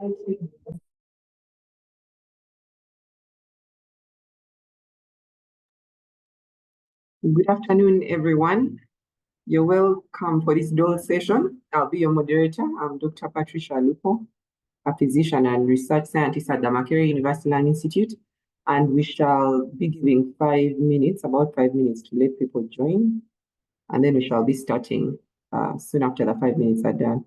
Good afternoon, everyone. You're welcome for this dual session. I'll be your moderator. I'm Dr. Patricia Lupo, a physician and research scientist at the Makerere University Lung Institute. And we shall be giving about 5 minutes to let people join. And then we shall be starting soon after the 5 minutes are done.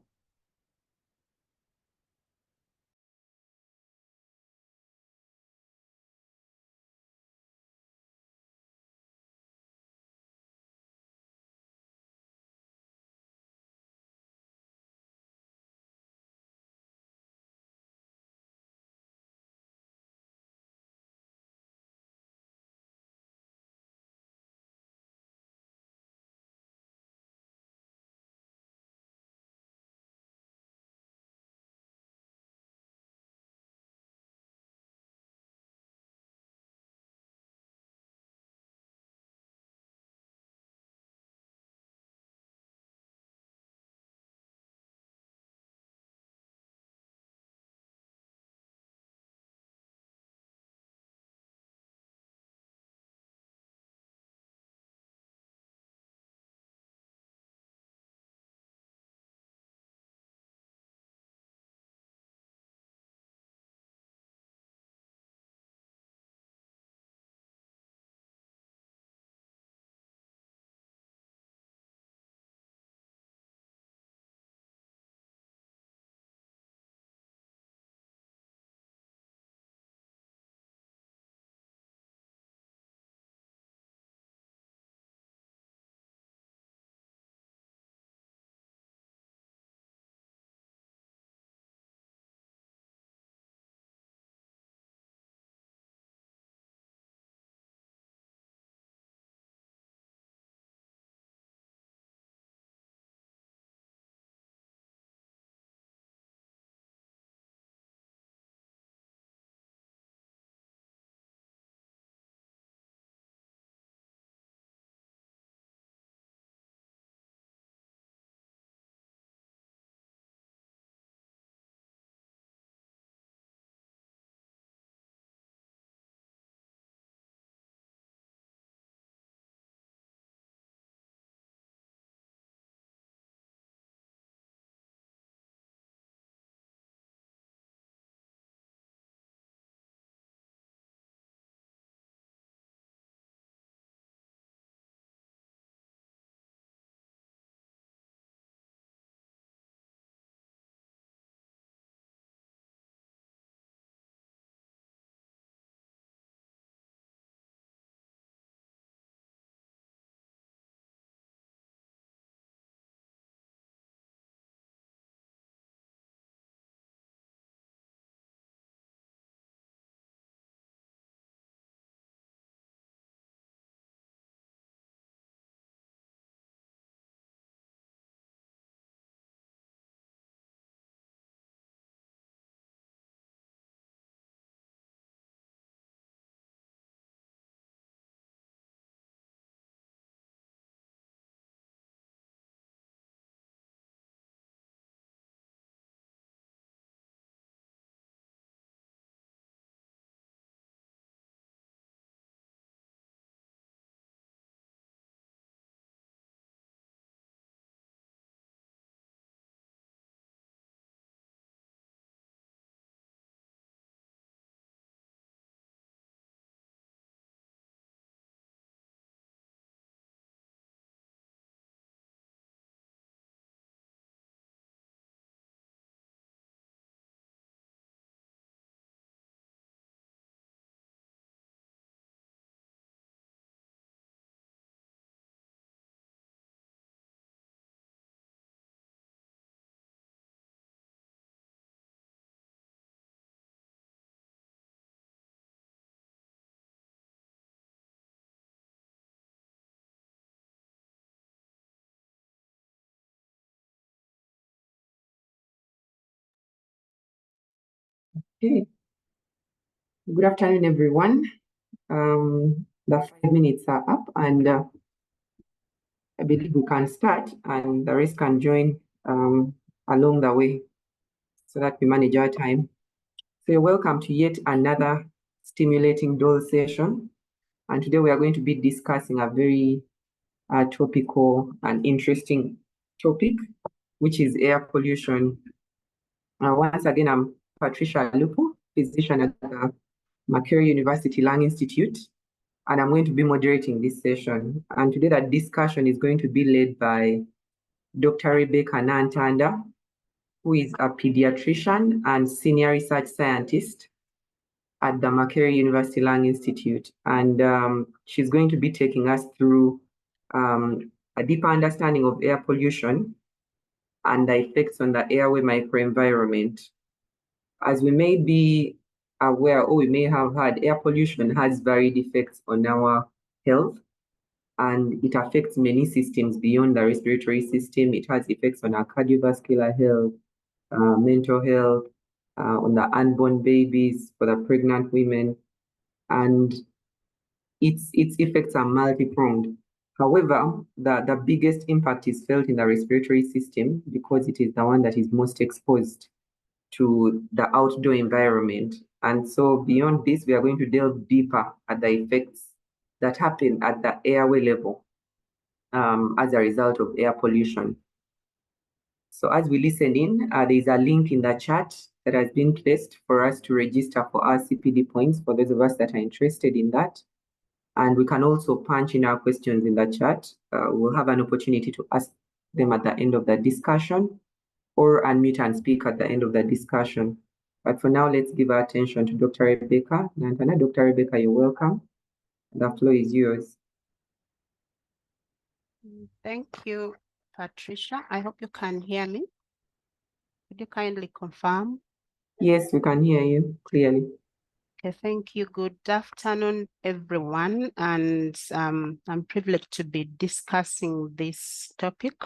Okay. Good afternoon, everyone. The 5 minutes are up, and I believe we can start, and the rest can join along the way. so that we manage our time. So you're welcome to yet another stimulating dual session. And today we are going to be discussing a very topical and interesting topic, which is air pollution. Once again, I'm Patricia Lupo, physician at the Makerere University Lung Institute, and I'm going to be moderating this session. And today that discussion is going to be led by Dr. Rebecca Nantanda, who is a pediatrician and senior research scientist at the Makerere University Lung Institute. And she's going to be taking us through a deeper understanding of air pollution and the effects on the airway microenvironment. As we may be aware, or we may have heard, air pollution has varied effects on our health, and it affects many systems beyond the respiratory system. It has effects on our cardiovascular health, mental health, on the unborn babies, for the pregnant women, and its effects are multi-pronged. However, the biggest impact is felt in the respiratory system because it is the one that is most exposed to the outdoor environment. And so beyond this, we are going to delve deeper at the effects that happen at the airway level as a result of air pollution. So as we listen in, there is a link in the chat that has been placed for us to register for our CPD points for those of us that are interested in that. And we can also punch in our questions in the chat. We'll have an opportunity to ask them at the end of the discussion, or unmute and speak at the end of the discussion. But for now, let's give our attention to Dr. Rebecca Nantanda. Dr. Rebecca, you're welcome. The floor is yours. Thank you, Patricia. I hope you can hear me. Could you kindly confirm? Yes, we can hear you clearly. Okay, thank you. Good afternoon, everyone. And I'm privileged to be discussing this topic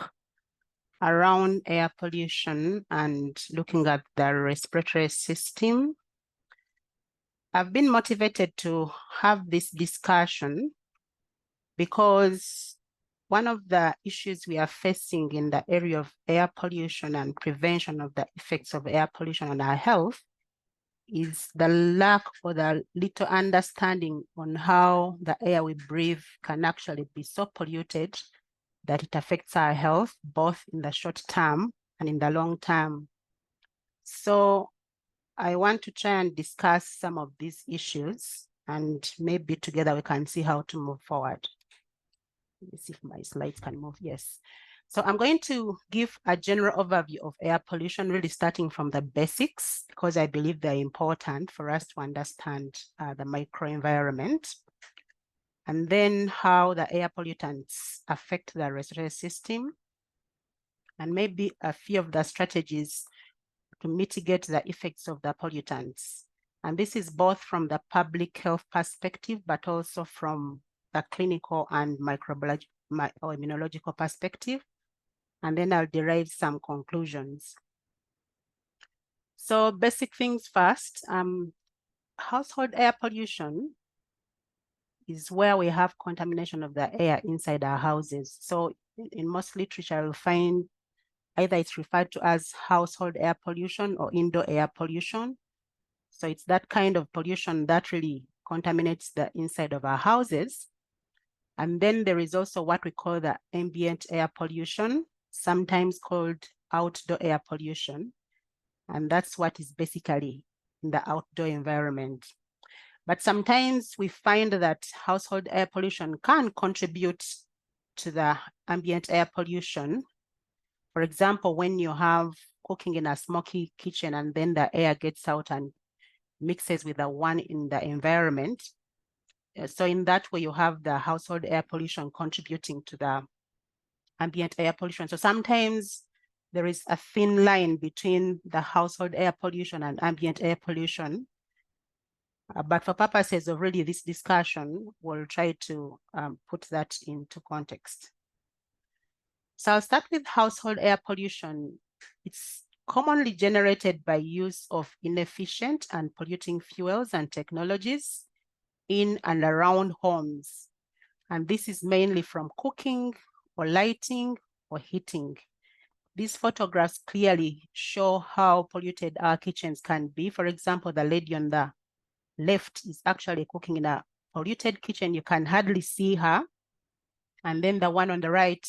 around air pollution and looking at the respiratory system. I've been motivated to have this discussion because one of the issues we are facing in the area of air pollution and prevention of the effects of air pollution on our health is the lack or the little understanding on how the air we breathe can actually be so polluted that it affects our health, both in the short term and in the long term. So I want to try and discuss some of these issues, and maybe together we can see how to move forward. Let me see if my slides can move. Yes. So I'm going to give a general overview of air pollution, really starting from the basics, because I believe they're important for us to understand the microenvironment, and then how the air pollutants affect the respiratory system, and maybe a few of the strategies to mitigate the effects of the pollutants. And this is both from the public health perspective, but also from the clinical and microbiological or immunological perspective. And then I'll derive some conclusions. So basic things first, household air pollution is where we have contamination of the air inside our houses. So in most literature, you'll find either it's referred to as household air pollution or indoor air pollution. So it's that kind of pollution that really contaminates the inside of our houses. And then there is also what we call the ambient air pollution, sometimes called outdoor air pollution. And that's what is basically in the outdoor environment. But sometimes we find that household air pollution can contribute to the ambient air pollution. For example, when you have cooking in a smoky kitchen and then the air gets out and mixes with the one in the environment. So in that way, you have the household air pollution contributing to the ambient air pollution. So sometimes there is a thin line between the household air pollution and ambient air pollution. But for purposes of really this discussion, we'll try to put that into context. So I'll start with household air pollution. It's commonly generated by use of inefficient and polluting fuels and technologies in and around homes. And this is mainly from cooking or lighting or heating. these photographs clearly show how polluted our kitchens can be. For example, the lady on the left is actually cooking in a polluted kitchen. You can hardly see her. And then the one on the right,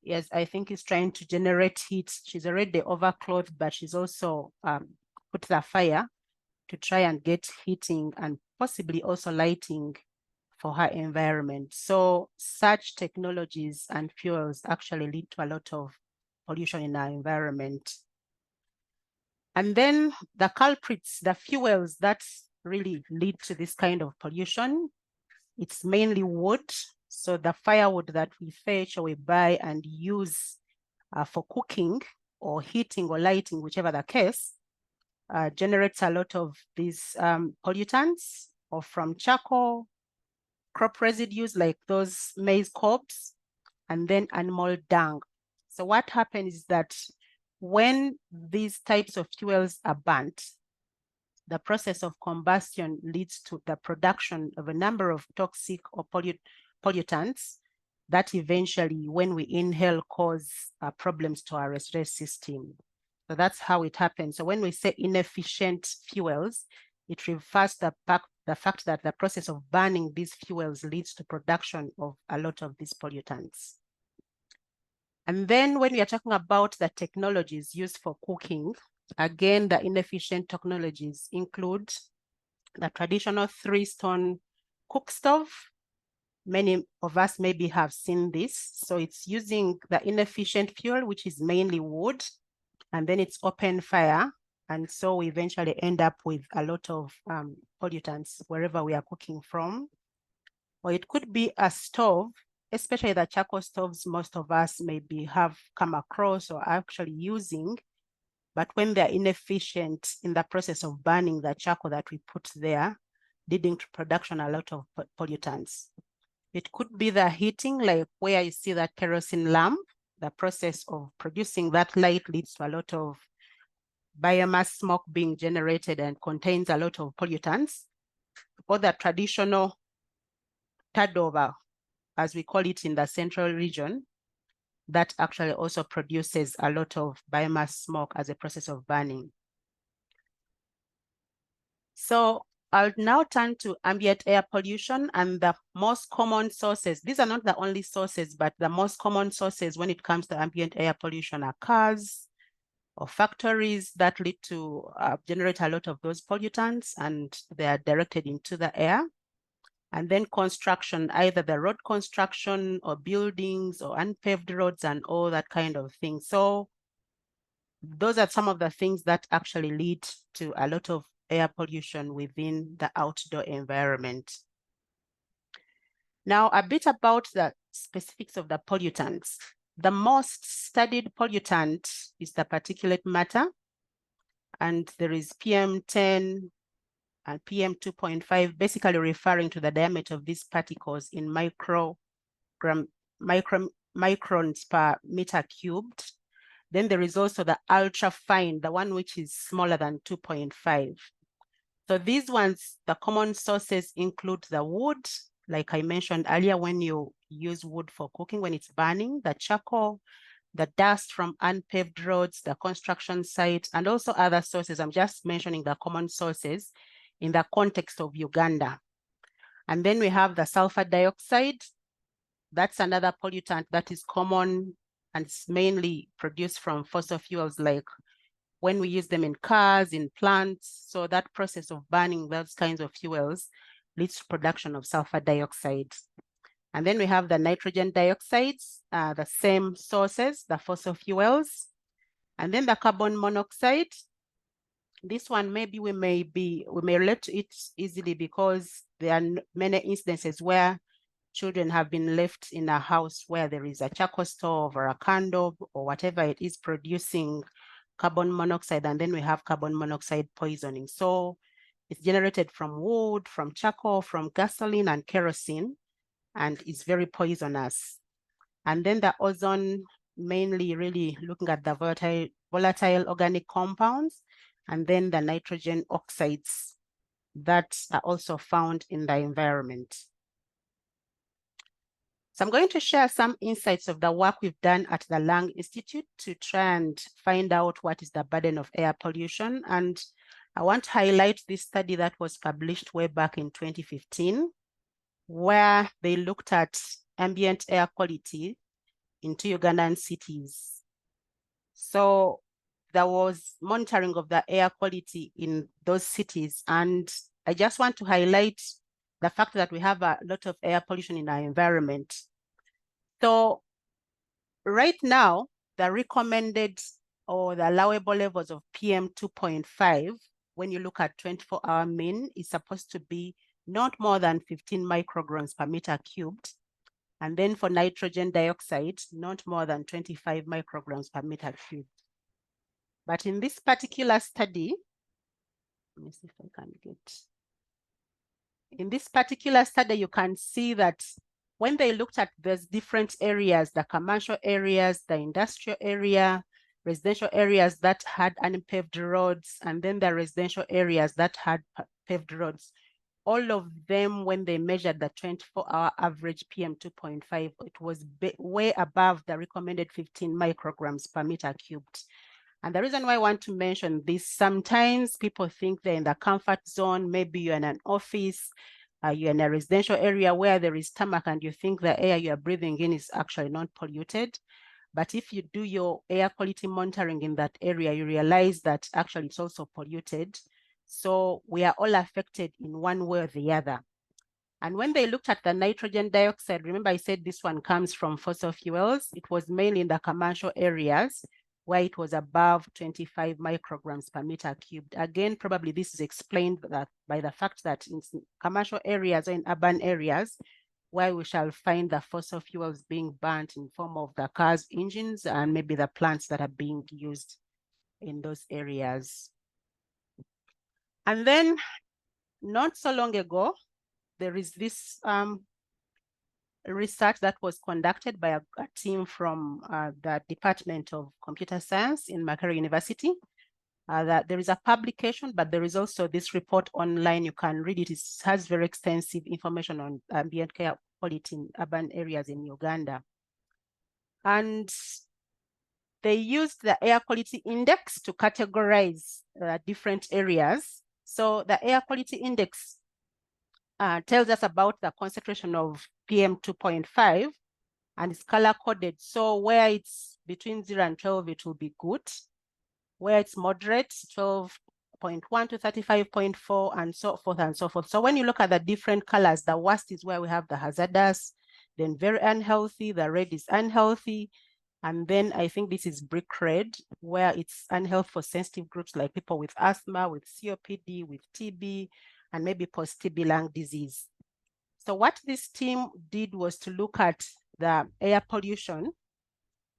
yes, I think is trying to generate heat. She's already overclothed, but she's also put the fire to try and get heating and possibly also lighting for her environment. So such technologies and fuels actually lead to a lot of pollution in our environment. And then the culprits, the fuels that really lead to this kind of pollution, it's mainly wood. So the firewood that we fetch or we buy and use for cooking or heating or lighting, whichever the case, generates a lot of these pollutants, or from charcoal, crop residues like those maize cobs, and then animal dung. So what happens is that when these types of fuels are burnt, the process of combustion leads to the production of a number of toxic or pollutants that eventually, when we inhale, cause problems to our respiratory system. So that's how it happens. So when we say inefficient fuels, it refers to the fact that the process of burning these fuels leads to production of a lot of these pollutants. And then when we are talking about the technologies used for cooking, again, the inefficient technologies include the traditional 3-stone cook stove. Many of us maybe have seen this. So it's using the inefficient fuel, which is mainly wood, and then it's open fire. And so we eventually end up with a lot of pollutants wherever we are cooking from. Or it could be a stove, especially the charcoal stoves most of us maybe have come across or actually using. But when they're inefficient in the process of burning the charcoal that we put there, leading to production a lot of pollutants. It could be the heating, like where you see that kerosene lamp. The process of producing that light leads to a lot of biomass smoke being generated and contains a lot of pollutants. Or the traditional turnover, as we call it in the central region, that actually also produces a lot of biomass smoke as a process of burning. So I'll now turn to ambient air pollution and the most common sources. These are not the only sources, but the most common sources when it comes to ambient air pollution are cars or factories that lead to generate a lot of those pollutants, and they are directed into the air. And then construction, either the road construction or buildings or unpaved roads and all that kind of thing. So those are some of the things that actually lead to a lot of air pollution within the outdoor environment. Now, a bit about the specifics of the pollutants. The most studied pollutant is the particulate matter, and there is PM10 and PM2.5, basically referring to the diameter of these particles in microns per meter cubed. Then there is also the ultra fine, the one which is smaller than 2.5. So these ones, the common sources include the wood, like I mentioned earlier, when you use wood for cooking, when it's burning, the charcoal, the dust from unpaved roads, the construction site, and also other sources. I'm just mentioning the common sources in the context of Uganda. And then we have the sulfur dioxide. That's another pollutant that is common and it's mainly produced from fossil fuels, like when we use them in cars, in plants. So that process of burning those kinds of fuels leads to production of sulfur dioxide. And then we have the nitrogen dioxides, the same sources, the fossil fuels. And then the carbon monoxide. This one, maybe we may relate to it easily because there are many instances where children have been left in a house where there is a charcoal stove or a candle or whatever it is producing carbon monoxide, and then we have carbon monoxide poisoning. So it's generated from wood, from charcoal, from gasoline and kerosene, and it's very poisonous. And then the ozone, mainly really looking at the volatile organic compounds, and then the nitrogen oxides that are also found in the environment. So I'm going to share some insights of the work we've done at the Lung Institute to try and find out what is the burden of air pollution. And I want to highlight this study that was published way back in 2015, where they looked at ambient air quality in 2 Ugandan cities. So there was monitoring of the air quality in those cities. And I just want to highlight the fact that we have a lot of air pollution in our environment. So right now, the recommended or the allowable levels of PM 2.5, when you look at 24-hour mean, is supposed to be not more than 15 micrograms per meter cubed. And then for nitrogen dioxide, not more than 25 micrograms per meter cubed. But in this particular study, let me see if I can get. In this particular study, you can see that when they looked at those different areas, the commercial areas, the industrial area, residential areas that had unpaved roads, and then the residential areas that had paved roads, all of them, when they measured the 24-hour average PM 2.5, it was way above the recommended 15 micrograms per meter cubed. And the reason why I want to mention this, sometimes people think they're in the comfort zone. Maybe you're in an office, you're in a residential area where there is tarmac and you think the air you're breathing in is actually not polluted. But if you do your air quality monitoring in that area, you realize that actually it's also polluted. So we are all affected in one way or the other. And when they looked at the nitrogen dioxide, remember I said this one comes from fossil fuels. It was mainly in the commercial areas where it was above 25 micrograms per meter cubed. Again, probably this is explained by the fact that in commercial areas or in urban areas where we shall find the fossil fuels being burnt in form of the cars' engines and maybe the plants that are being used in those areas. And then not so long ago, there is this research that was conducted by a team from the Department of Computer Science in Makerere University. That there is a publication, but there is also this report online. You can read it. It has very extensive information on ambient air quality in urban areas in Uganda. And they used the air quality index to categorize different areas. So the air quality index tells us about the concentration of PM 2.5 and it's color coded. So where it's between 0 and 12, it will be good. Where it's moderate, 12.1 to 35.4 and so forth and so forth. So when you look at the different colors, the worst is where we have the hazardous, then very unhealthy, the red is unhealthy. And then I think this is brick red, where it's unhealthy for sensitive groups like people with asthma, with COPD, with TB, and maybe post-TB lung disease. So what this team did was to look at the air pollution,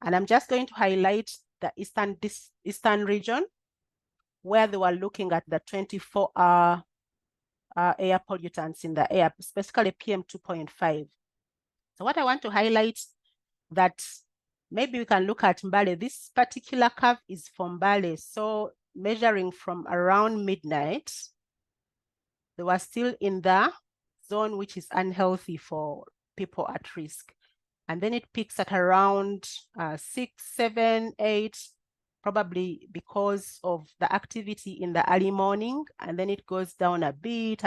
and I'm just going to highlight the eastern region, where they were looking at the 24-hour air pollutants in the air, specifically PM 2.5. So what I want to highlight that maybe we can look at Mbale. This particular curve is from Mbale. So measuring from around midnight, they were still in the zone which is unhealthy for people at risk. And then it peaks at around 6, 7, 8, probably because of the activity in the early morning, and then it goes down a bit.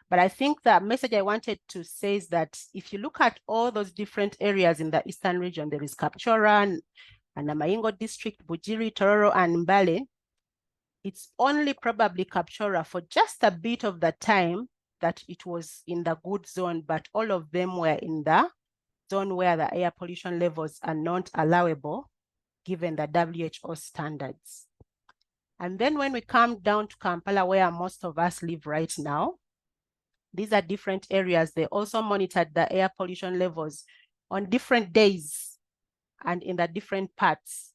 But I think the message I wanted to say is that if you look at all those different areas in the eastern region, there is Kapchora and Namaingo district, Bujiri, Tororo, and Mbale. It's only probably Kapchora for just a bit of the time that it was in the good zone, but all of them were in the zone where the air pollution levels are not allowable given the WHO standards. And then when we come down to Kampala, where most of us live right now, these are different areas. They also monitored the air pollution levels on different days and in the different parts.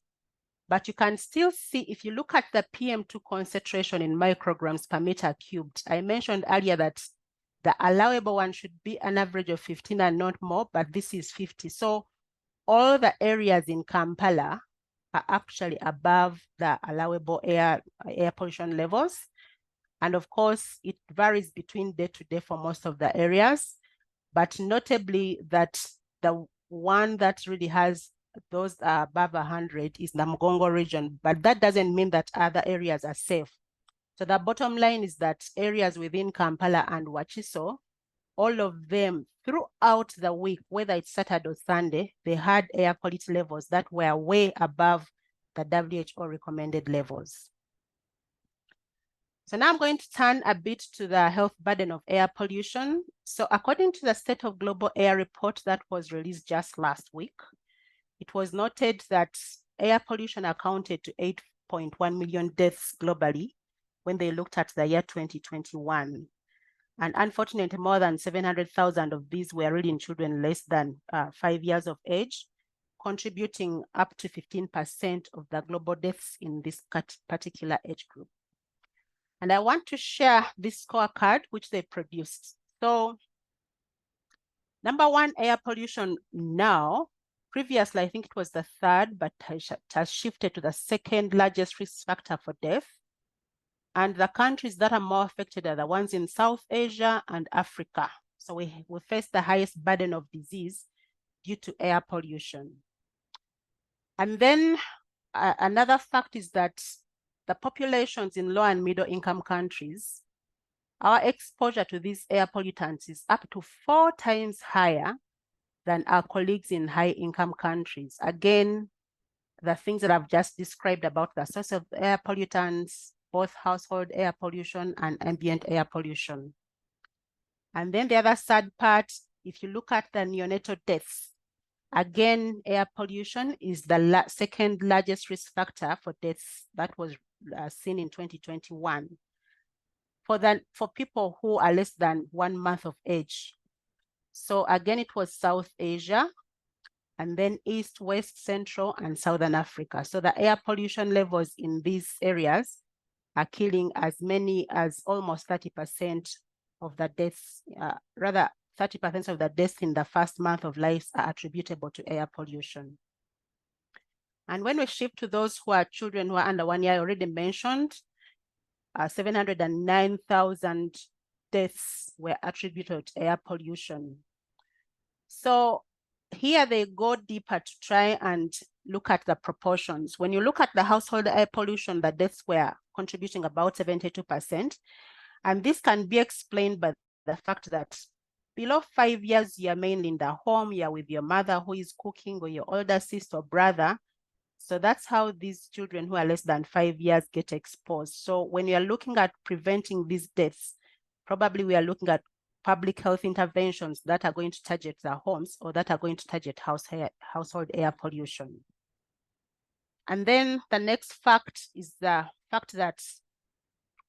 But you can still see, if you look at the PM2 concentration in micrograms per meter cubed, I mentioned earlier that the allowable one should be an average of 15 and not more, but this is 50. So all the areas in Kampala are actually above the allowable air pollution levels. And of course, it varies between day to day for most of the areas, but notably that the one that really has those above 100 is the Mgongo region, but that doesn't mean that other areas are safe. So the bottom line is that areas within Kampala and Wachiso, all of them throughout the week, whether it's Saturday or Sunday, they had air quality levels that were way above the WHO recommended levels. So now I'm going to turn a bit to the health burden of air pollution. So according to the State of Global Air report that was released just last week, it was noted that air pollution accounted to 8.1 million deaths globally when they looked at the year 2021. And unfortunately, more than 700,000 of these were really in children less than 5 years of age, contributing up to 15% of the global deaths in this particular age group. And I want to share this scorecard which they produced. So, number one, air pollution now. Previously, I think it was the third, but it has shifted to the second largest risk factor for death. And the countries that are more affected are the ones in South Asia and Africa. So we face the highest burden of disease due to air pollution. And then another fact is that the populations in low and middle income countries, our exposure to these air pollutants is up to 4 times higher than our colleagues in high income countries. Again, the things that I've just described about the source of air pollutants, both household air pollution and ambient air pollution. And then the other sad part, if you look at the neonatal deaths, again, air pollution is the second largest risk factor for deaths that was seen in 2021. For people who are less than 1 month of age. So again, it was South Asia, and then East, West, Central, and Southern Africa. So the air pollution levels in these areas are killing as many as almost 30% of the deaths, rather 30% of the deaths in the first month of life are attributable to air pollution. And when we shift to those who are children who are under 1 year, I already mentioned 709,000 deaths were attributed to air pollution. So here they go deeper to try and look at the proportions. When you look at the household air pollution, the deaths were contributing about 72%. And this can be explained by the fact that below 5 years, you're mainly in the home, you're with your mother who is cooking, or your older sister or brother. So that's how these children who are less than 5 years get exposed. So when you're looking at preventing these deaths, probably we are looking at public health interventions that are going to target the homes or that are going to target household air pollution. And then the next fact is the fact that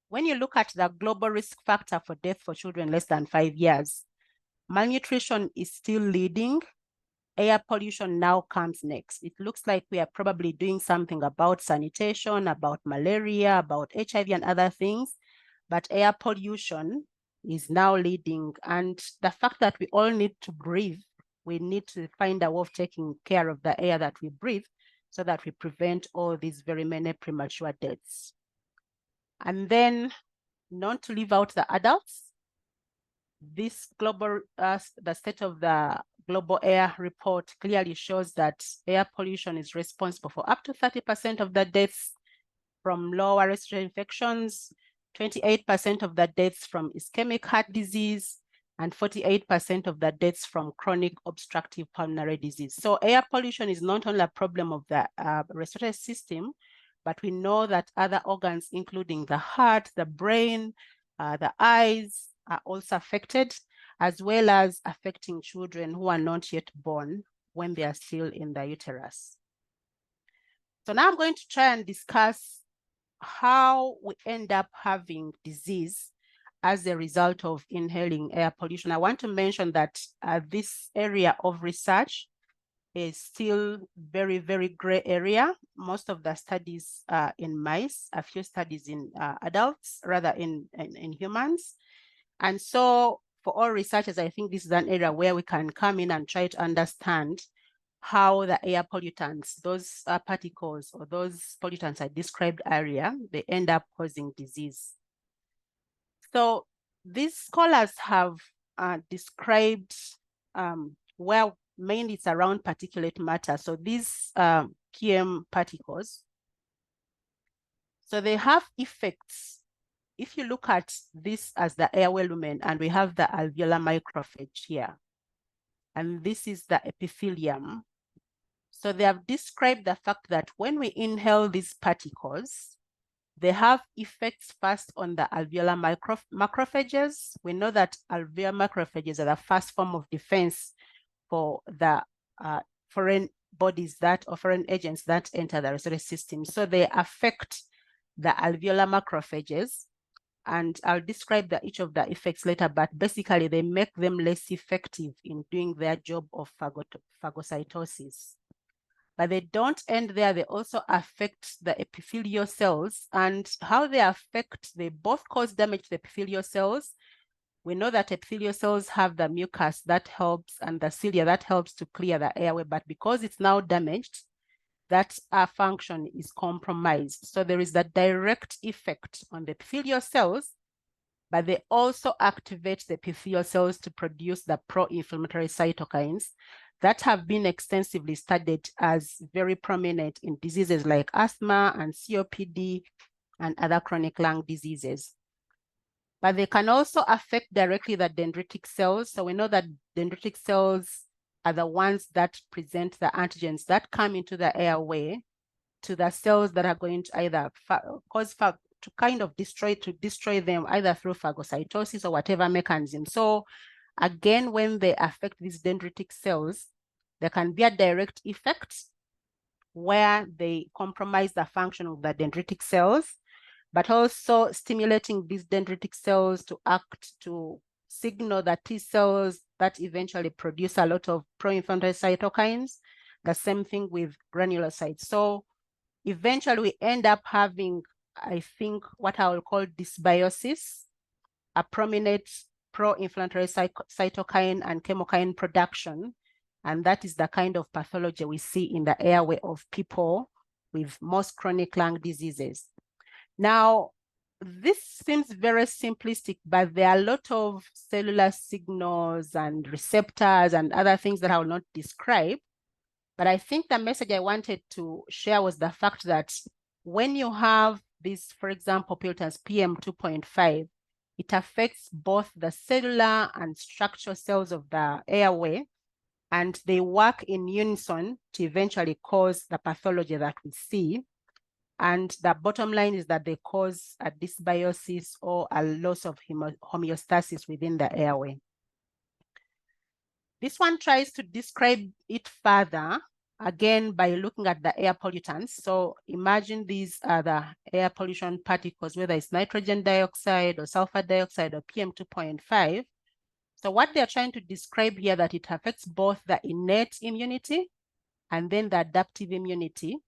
when you look at the global risk factor for death for children less than 5 years, malnutrition is still leading. Air pollution now comes next. It looks like we are probably doing something about sanitation, about malaria, about HIV and other things, but air pollution is now leading. And the fact that we all need to breathe, we need to find a way of taking care of the air that we breathe so that we prevent all these very many premature deaths. And then, not to leave out the adults, this global, the State of the Global Air report clearly shows that air pollution is responsible for up to 30% of the deaths from lower respiratory infections, 28% of the deaths from ischemic heart disease, and 48% of the deaths from chronic obstructive pulmonary disease. So air pollution is not only a problem of the respiratory system, but we know that other organs, including the heart, the brain, the eyes, are also affected, as well as affecting children who are not yet born when they are still in the uterus. So now I'm going to try and discuss how we end up having disease as a result of inhaling air pollution. I want to mention that this area of research is still very, very gray area. Most of the studies are in mice, a few studies in adults, rather in humans. And so for all researchers, I think this is an area where we can come in and try to understand how the air pollutants, those particles or those pollutants I described earlier, they end up causing disease. So these scholars have described where mainly it's around particulate matter. So these PM particles, so they have effects. If you look at this as the airway lumen, and we have the alveolar microphage here, and this is the epithelium. So they have described the fact that when we inhale these particles, they have effects first on the alveolar macrophages. We know that alveolar macrophages are the first form of defense for the foreign bodies that, or foreign agents that enter the respiratory system. So they affect the alveolar macrophages, and I'll describe each of the effects later, but basically they make them less effective in doing their job of phagocytosis. But they don't end there. They also affect the epithelial cells, and how they affect, they both cause damage to the epithelial cells. We know that epithelial cells have the mucus that helps, and the cilia that helps to clear the airway, but because it's now damaged, that function is compromised. So there is that direct effect on the epithelial cells, but they also activate the epithelial cells to produce the pro-inflammatory cytokines that have been extensively studied as very prominent in diseases like asthma and COPD and other chronic lung diseases. But they can also affect directly the dendritic cells. So we know that dendritic cells are the ones that present the antigens that come into the airway to the cells that are going to either to kind of destroy them either through phagocytosis or whatever mechanism. So again, when they affect these dendritic cells, there can be a direct effect where they compromise the function of the dendritic cells, but also stimulating these dendritic cells to act to signal the T cells that eventually produce a lot of pro-inflammatory cytokines. The same thing with granulocytes. So eventually we end up having, I think, what I will call dysbiosis, a prominent pro-inflammatory cytokine and chemokine production. And that is the kind of pathology we see in the airway of people with most chronic lung diseases. Now, this seems very simplistic, but there are a lot of cellular signals and receptors and other things that I will not describe. But I think the message I wanted to share was the fact that when you have this, for example, pollutants PM2.5, it affects both the cellular and structural cells of the airway, and they work in unison to eventually cause the pathology that we see. And the bottom line is that they cause a dysbiosis or a loss of homeostasis within the airway. This one tries to describe it further, again, by looking at the air pollutants. So imagine these are the air pollution particles, whether it's nitrogen dioxide or sulfur dioxide or PM2.5. So what they're trying to describe here, that it affects both the innate immunity and then the adaptive immunity.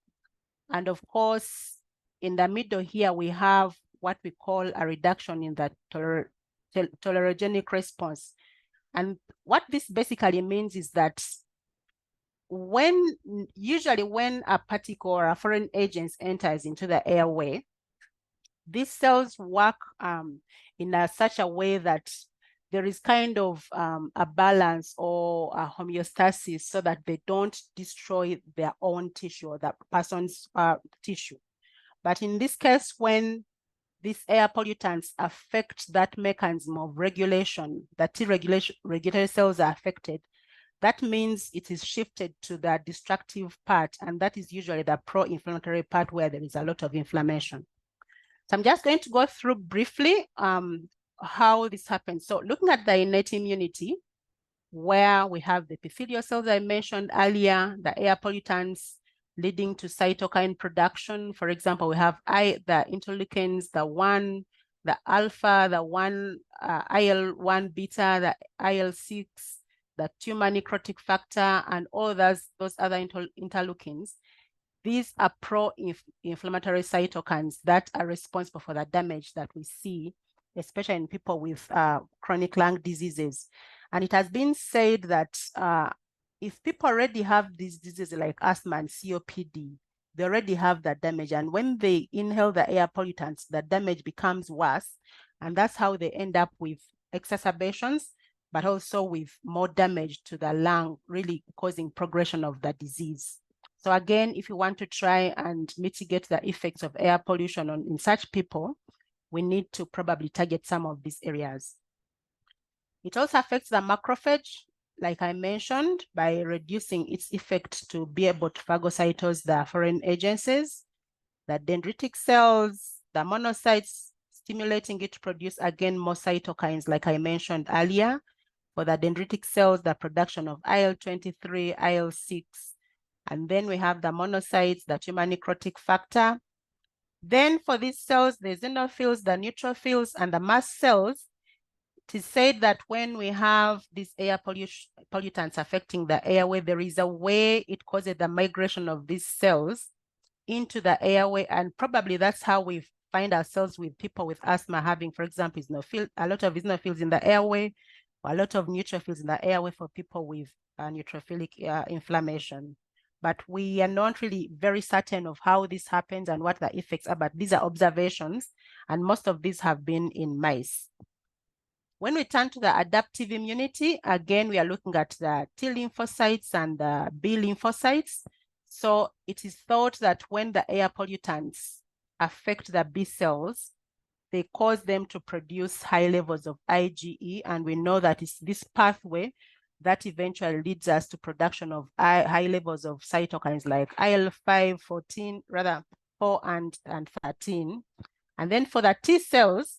And of course, in the middle here, we have what we call a reduction in the tolerogenic response. And what this basically means is that usually when a particle or a foreign agent enters into the airway, these cells work in such a way that there is kind of a balance or a homeostasis so that they don't destroy their own tissue or that person's tissue. But in this case, when these air pollutants affect that mechanism of regulation, the T regulatory cells are affected, that means it is shifted to the destructive part, and that is usually the pro-inflammatory part where there is a lot of inflammation. So I'm just going to go through briefly how this happens. So looking at the innate immunity, where we have the epithelial cells I mentioned earlier, the air pollutants leading to cytokine production. For example, we have the interleukins, the alpha, the IL-1 beta, the IL-6, the tumor necrotic factor, and all those other interleukins. These are pro-inflammatory cytokines that are responsible for the damage that we see, especially in people with chronic lung diseases. And it has been said that if people already have these diseases like asthma and COPD, they already have that damage. And when they inhale the air pollutants, the damage becomes worse. And that's how they end up with exacerbations but also with more damage to the lung, really causing progression of the disease. So again, if you want to try and mitigate the effects of air pollution in such people, we need to probably target some of these areas. It also affects the macrophage, like I mentioned, by reducing its effect to be able to phagocytose the foreign agencies, the dendritic cells, the monocytes, stimulating it to produce, again, more cytokines, like I mentioned earlier. For the dendritic cells, the production of IL-23, IL-6, and then we have the monocytes, the tumor necrotic factor. Then for these cells, the eosinophils, the neutrophils, and the mast cells, it is said that when we have these air pollutants affecting the airway, there is a way it causes the migration of these cells into the airway, and probably that's how we find ourselves with people with asthma having, for example, a lot of eosinophils in the airway, or a lot of neutrophils in the airway for people with neutrophilic inflammation. But we are not really very certain of how this happens and what the effects are, but these are observations, and most of these have been in mice. When we turn to the adaptive immunity, again, we are looking at the T lymphocytes and the B lymphocytes. So it is thought that when the air pollutants affect the B cells, they cause them to produce high levels of IgE, and we know that it's this pathway that eventually leads us to production of high levels of cytokines like IL-5, 4 and 13. And then for the T cells,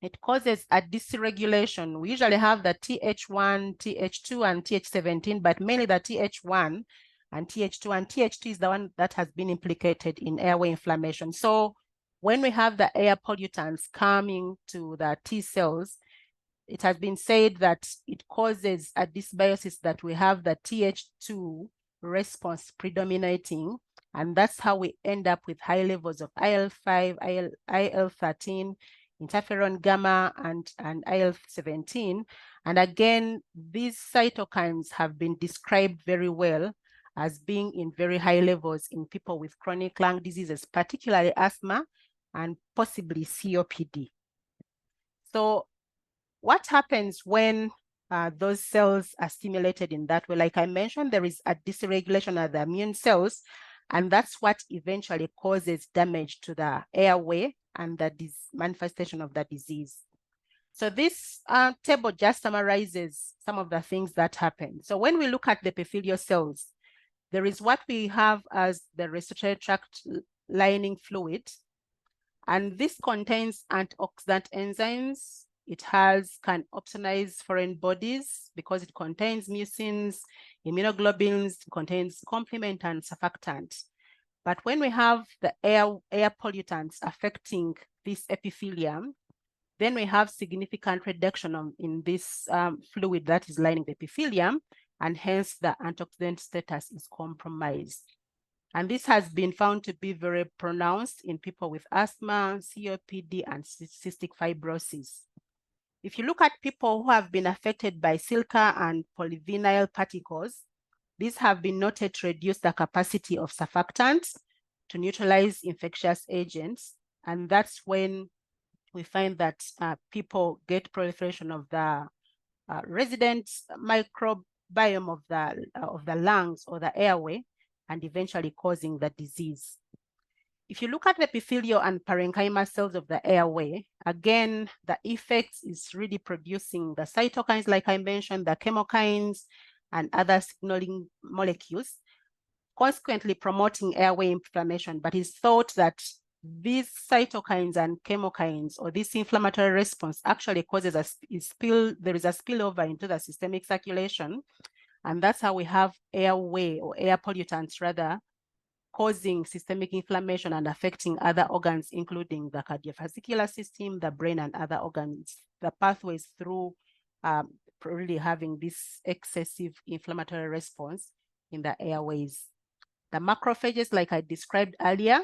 it causes a dysregulation. We usually have the Th1, Th2, and Th17, but mainly the Th1 and Th2, and Th2 is the one that has been implicated in airway inflammation. So when we have the air pollutants coming to the T cells, it has been said that it causes a dysbiosis, that we have the Th2 response predominating, and that's how we end up with high levels of IL-5, IL-13, interferon gamma, and IL-17. And again, these cytokines have been described very well as being in very high levels in people with chronic lung diseases, particularly asthma and possibly COPD. So what happens when those cells are stimulated in that way? Like I mentioned, there is a dysregulation of the immune cells, and that's what eventually causes damage to the airway and the manifestation of the disease. So this table just summarizes some of the things that happen. So when we look at the epithelial cells, there is what we have as the respiratory tract lining fluid, and this contains antioxidant enzymes. It can opsonize foreign bodies because it contains mucins, immunoglobulins, contains complement and surfactant. But when we have the air pollutants affecting this epithelium, then we have significant reduction in this fluid that is lining the epithelium, and hence the antioxidant status is compromised. And this has been found to be very pronounced in people with asthma, COPD, and cystic fibrosis. If you look at people who have been affected by silica and polyvinyl particles, these have been noted to reduce the capacity of surfactants to neutralize infectious agents. And that's when we find that people get proliferation of the resident microbiome of the lungs or the airway, and eventually causing the disease. If you look at the epithelial and parenchyma cells of the airway, again, the effects is really producing the cytokines, like I mentioned, the chemokines and other signaling molecules, consequently promoting airway inflammation. But it's thought that these cytokines and chemokines, or this inflammatory response, actually causes there is a spillover into the systemic circulation. And that's how we have airway, or air pollutants rather, causing systemic inflammation and affecting other organs, including the cardiovascular system, the brain, and other organs. The pathways through really having this excessive inflammatory response in the airways. The macrophages, like I described earlier,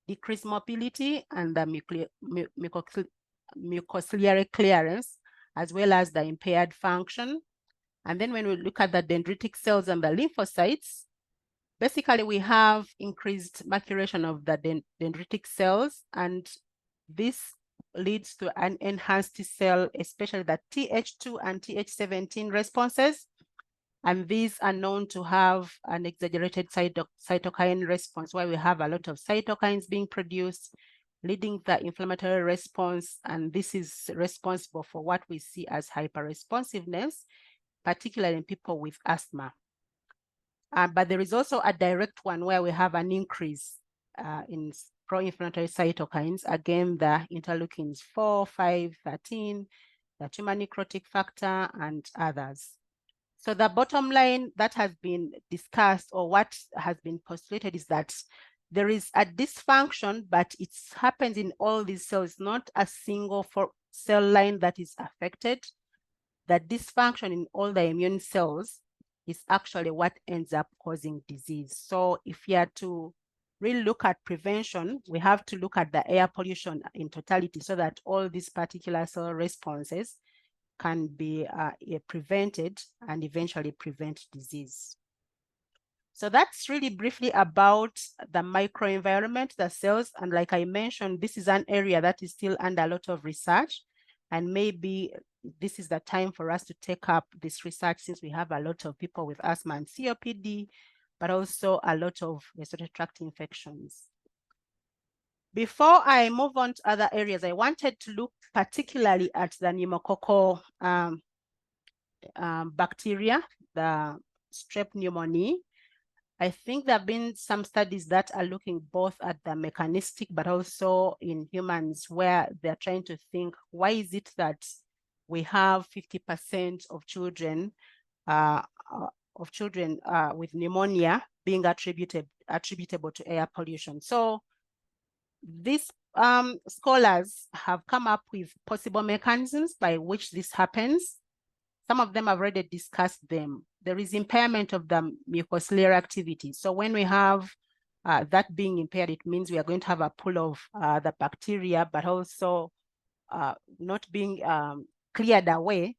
decrease mobility and the mucociliary clearance, as well as the impaired function. And then when we look at the dendritic cells and the lymphocytes, basically we have increased maturation of the dendritic cells, and this leads to an enhanced T cell, especially the Th2 and Th17 responses. And these are known to have an exaggerated cytokine response, where we have a lot of cytokines being produced, leading the inflammatory response. And this is responsible for what we see as hyperresponsiveness, particularly in people with asthma. But there is also a direct one where we have an increase in pro-inflammatory cytokines, again, the interleukins 4, 5, 13, the tumor necrotic factor, and others. So the bottom line that has been discussed, or what has been postulated, is that there is a dysfunction, but it happens in all these cells, not a single cell line that is affected. The dysfunction in all the immune cells is actually what ends up causing disease. So if you are to really look at prevention, we have to look at the air pollution in totality, so that all these particular cell responses can be prevented and eventually prevent disease. So that's really briefly about the microenvironment, the cells. And like I mentioned, this is an area that is still under a lot of research. And maybe this is the time for us to take up this research, since we have a lot of people with asthma and COPD, but also a lot of respiratory tract infections. Before I move on to other areas, I wanted to look particularly at the pneumococcal bacteria, the strep pneumoniae. I think there have been some studies that are looking both at the mechanistic, but also in humans, where they're trying to think, why is it that we have 50% of children with pneumonia being attributable to air pollution? So these scholars have come up with possible mechanisms by which this happens. Some of them have already discussed them. There is impairment of the mucociliary activity. So when we have that being impaired, it means we are going to have a pool of the bacteria, but also not being cleared away.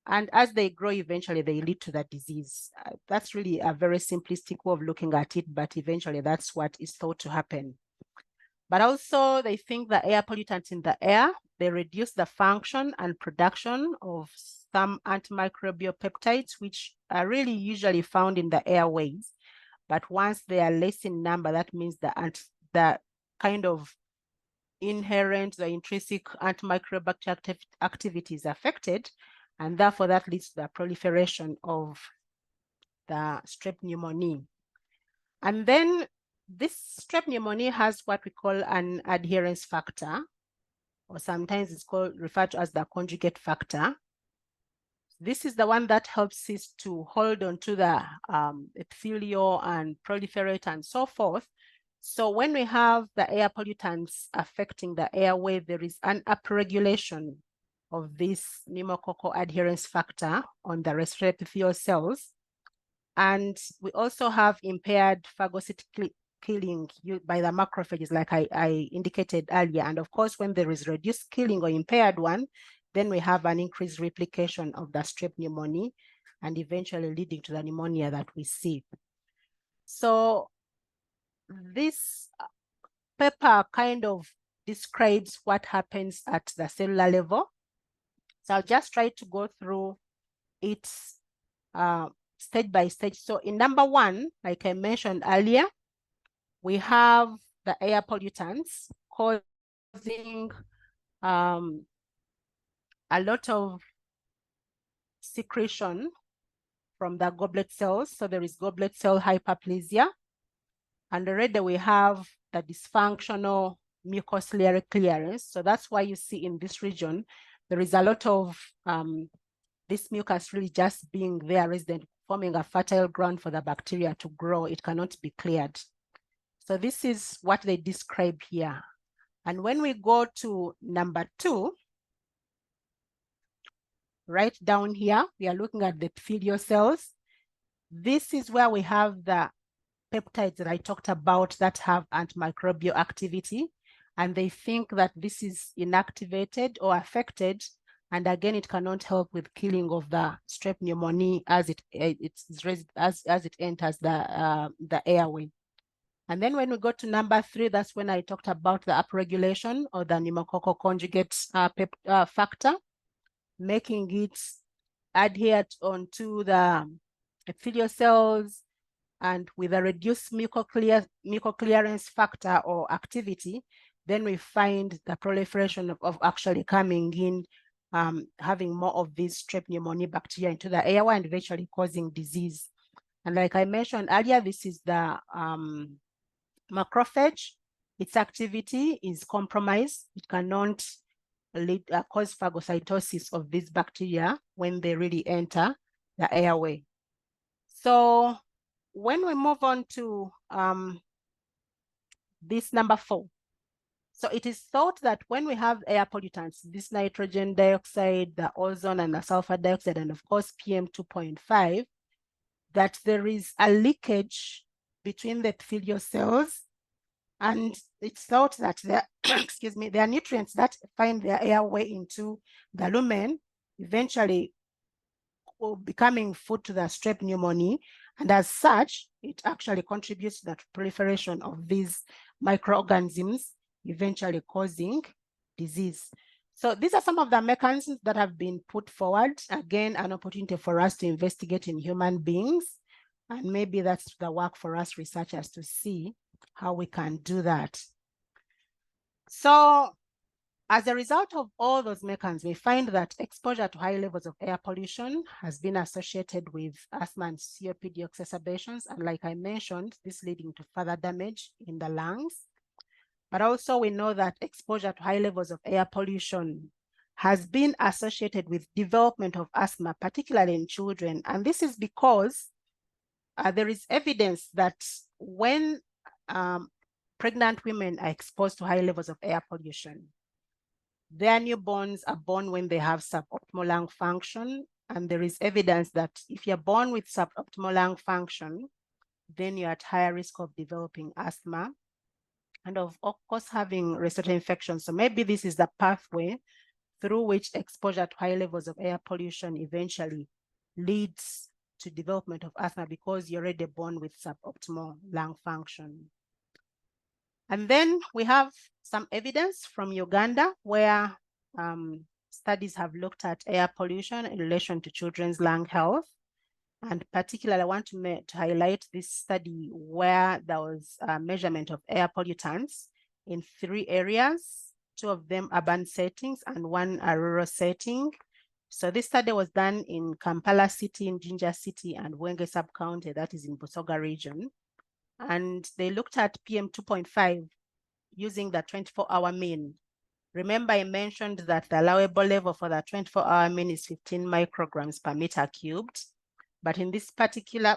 And as they grow, eventually they lead to the disease. That's really a very simplistic way of looking at it, but eventually that's what is thought to happen. But also they think the air pollutants in the air, they reduce the function and production of some antimicrobial peptides, which are really usually found in the airways. But once they are less in number, that means the kind of inherent, the intrinsic antimicrobial activity is affected, and therefore that leads to the proliferation of the strep pneumoniae. And then this strep pneumoniae has what we call an adherence factor, or sometimes it's referred to as the conjugate factor. This is the one that helps us to hold on to the epithelial and proliferate and so forth. So when we have the air pollutants affecting the airway, there is an upregulation of this pneumococcal adherence factor on the respiratory epithelial cells. And we also have impaired phagocytic killing by the macrophages, like I indicated earlier. And of course, when there is reduced killing or impaired one, then we have an increased replication of the strep pneumoniae, and eventually leading to the pneumonia that we see. So this paper kind of describes what happens at the cellular level. So I'll just try to go through it stage by stage. So in number one, like I mentioned earlier, we have the air pollutants causing a lot of secretion from the goblet cells. So there is goblet cell hyperplasia. And already we have the dysfunctional mucociliary clearance. So that's why you see in this region, there is a lot of this mucus really just being there resident, forming a fertile ground for the bacteria to grow. It cannot be cleared. So this is what they describe here. And when we go to number two, right down here, we are looking at the epithelial cells. This is where we have the peptides that I talked about that have antimicrobial activity. And they think that this is inactivated or affected. And again, it cannot help with killing of the strep pneumoniae as it enters the airway. And then when we go to number 3, that's when I talked about the upregulation or the pneumococcal conjugate factor, making it adhere onto the epithelial cells, and with a reduced mucoclearance factor or activity, then we find the proliferation of actually coming in, having more of these strep pneumoniae bacteria into the airway and eventually causing disease. And like I mentioned earlier, this is the macrophage. Its activity is compromised. It cannot cause phagocytosis of these bacteria when they really enter the airway. So when we move on to this number 4, so it is thought that when we have air pollutants, this nitrogen dioxide, the ozone and the sulfur dioxide, and of course PM2.5, that there is a leakage between the epithelial cells, and it's thought that there, excuse me, there are nutrients that find their airway into the lumen, eventually becoming food to the strep pneumoniae, and as such, it actually contributes to the proliferation of these microorganisms, eventually causing disease. So these are some of the mechanisms that have been put forward. Again, an opportunity for us to investigate in human beings, and maybe that's the work for us researchers to see how we can do that. So as a result of all those mechanisms, we find that exposure to high levels of air pollution has been associated with asthma and COPD exacerbations. And like I mentioned, this leading to further damage in the lungs. But also we know that exposure to high levels of air pollution has been associated with development of asthma, particularly in children. And this is because there is evidence that when pregnant women are exposed to high levels of air pollution, their newborns are born when they have suboptimal lung function. And there is evidence that if you're born with suboptimal lung function, then you're at higher risk of developing asthma and of course having respiratory infections. So maybe this is the pathway through which exposure to high levels of air pollution eventually leads to development of asthma, because you're already born with suboptimal lung function. And then we have some evidence from Uganda where studies have looked at air pollution in relation to children's lung health. And particularly, I want to highlight this study where there was a measurement of air pollutants in 3 areas, 2 of them urban settings and 1 a rural setting. So this study was done in Kampala City, in Jinja City, and Wenge Sub-County, that is in Busoga region. And they looked at PM2.5 using the 24-hour mean. Remember, I mentioned that the allowable level for the 24-hour mean is 15 micrograms per meter cubed. But in this particular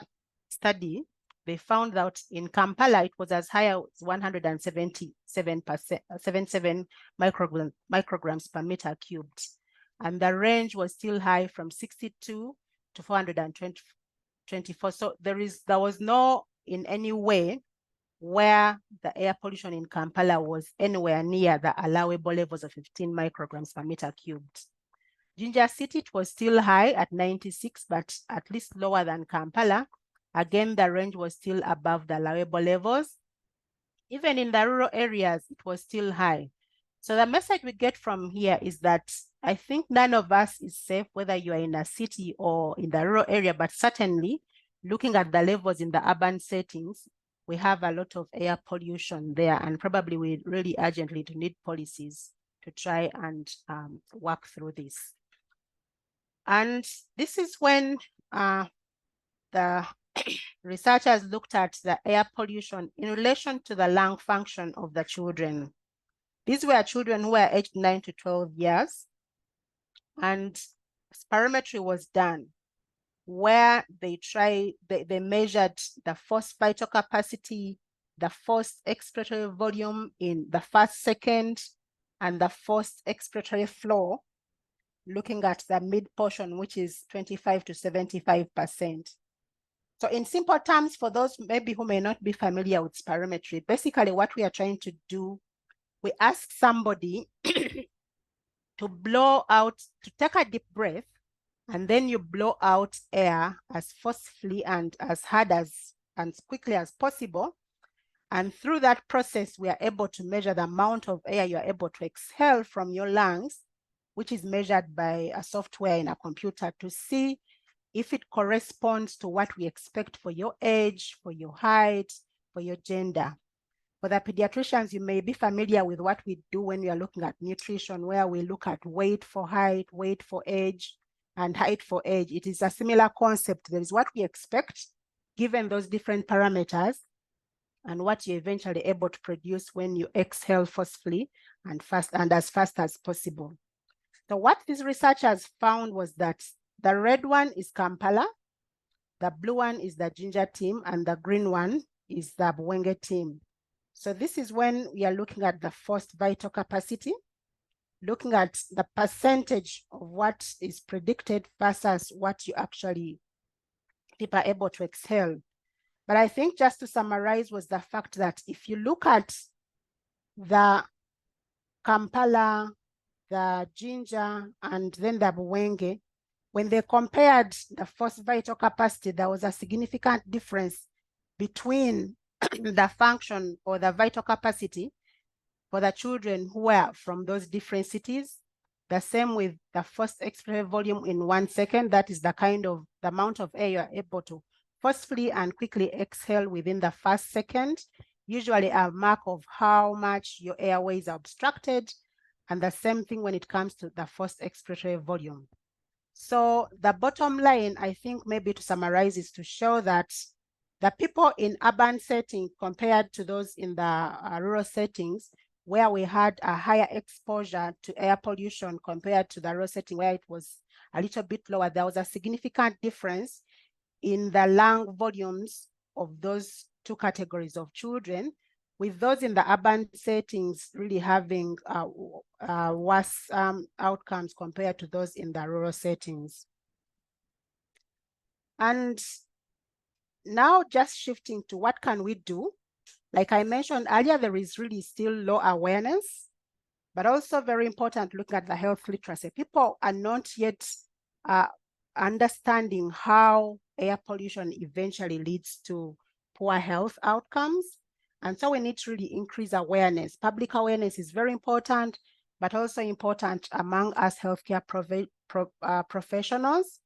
study, they found that in Kampala, it was as high as 177 micrograms per meter cubed. And the range was still high from 62 to 424. So there was no in any way where the air pollution in Kampala was anywhere near the allowable levels of 15 micrograms per meter cubed. Jinja City, it was still high at 96, but at least lower than Kampala. Again, the range was still above the allowable levels. Even in the rural areas, it was still high. So the message we get from here is that I think none of us is safe, whether you are in a city or in the rural area, but certainly looking at the levels in the urban settings, we have a lot of air pollution there, and probably we really urgently need policies to try and work through this. And this is when the researchers looked at the air pollution in relation to the lung function of the children. These were children who were aged 9 to 12 years, and spirometry was done where they measured the forced vital capacity, the forced expiratory volume in the first second, and the forced expiratory flow, looking at the mid portion, which is 25 to 75%. So in simple terms, for those maybe who may not be familiar with spirometry, basically what we are trying to do, we ask somebody to blow out, to take a deep breath, and then you blow out air as forcefully and as hard as quickly as possible. And through that process, we are able to measure the amount of air you are able to exhale from your lungs, which is measured by a software in a computer to see if it corresponds to what we expect for your age, for your height, for your gender. For the pediatricians, you may be familiar with what we do when we are looking at nutrition, where we look at weight for height, weight for age, and height for age. It is a similar concept. There is what we expect, given those different parameters, and what you're eventually able to produce when you exhale forcefully and as fast as possible. So what these researchers found was that the red one is Kampala, the blue one is the Ginger team, and the green one is the Bwenge team. So this is when we are looking at the forced vital capacity, looking at the percentage of what is predicted versus what you actually people are able to exhale. But I think just to summarize was the fact that if you look at the Kampala, the Ginger, and then the Bwenge, when they compared the forced vital capacity, there was a significant difference between the function or the vital capacity for the children who were from those different cities. The same with the forced expiratory volume in 1 second. That is the amount of air you are able to forcefully and quickly exhale within the first second, usually a mark of how much your airways are obstructed. And the same thing when it comes to the forced expiratory volume. So the bottom line, I think maybe to summarize, is to show that the people in urban settings compared to those in the rural settings, where we had a higher exposure to air pollution compared to the rural setting where it was a little bit lower, there was a significant difference in the lung volumes of those two categories of children, with those in the urban settings really having worse outcomes compared to those in the rural settings. And now just shifting to what can we do? Like I mentioned earlier, there is really still low awareness, but also very important looking at the health literacy. People are not yet understanding how air pollution eventually leads to poor health outcomes. And so we need to really increase awareness. Public awareness is very important, but also important among us healthcare professionals.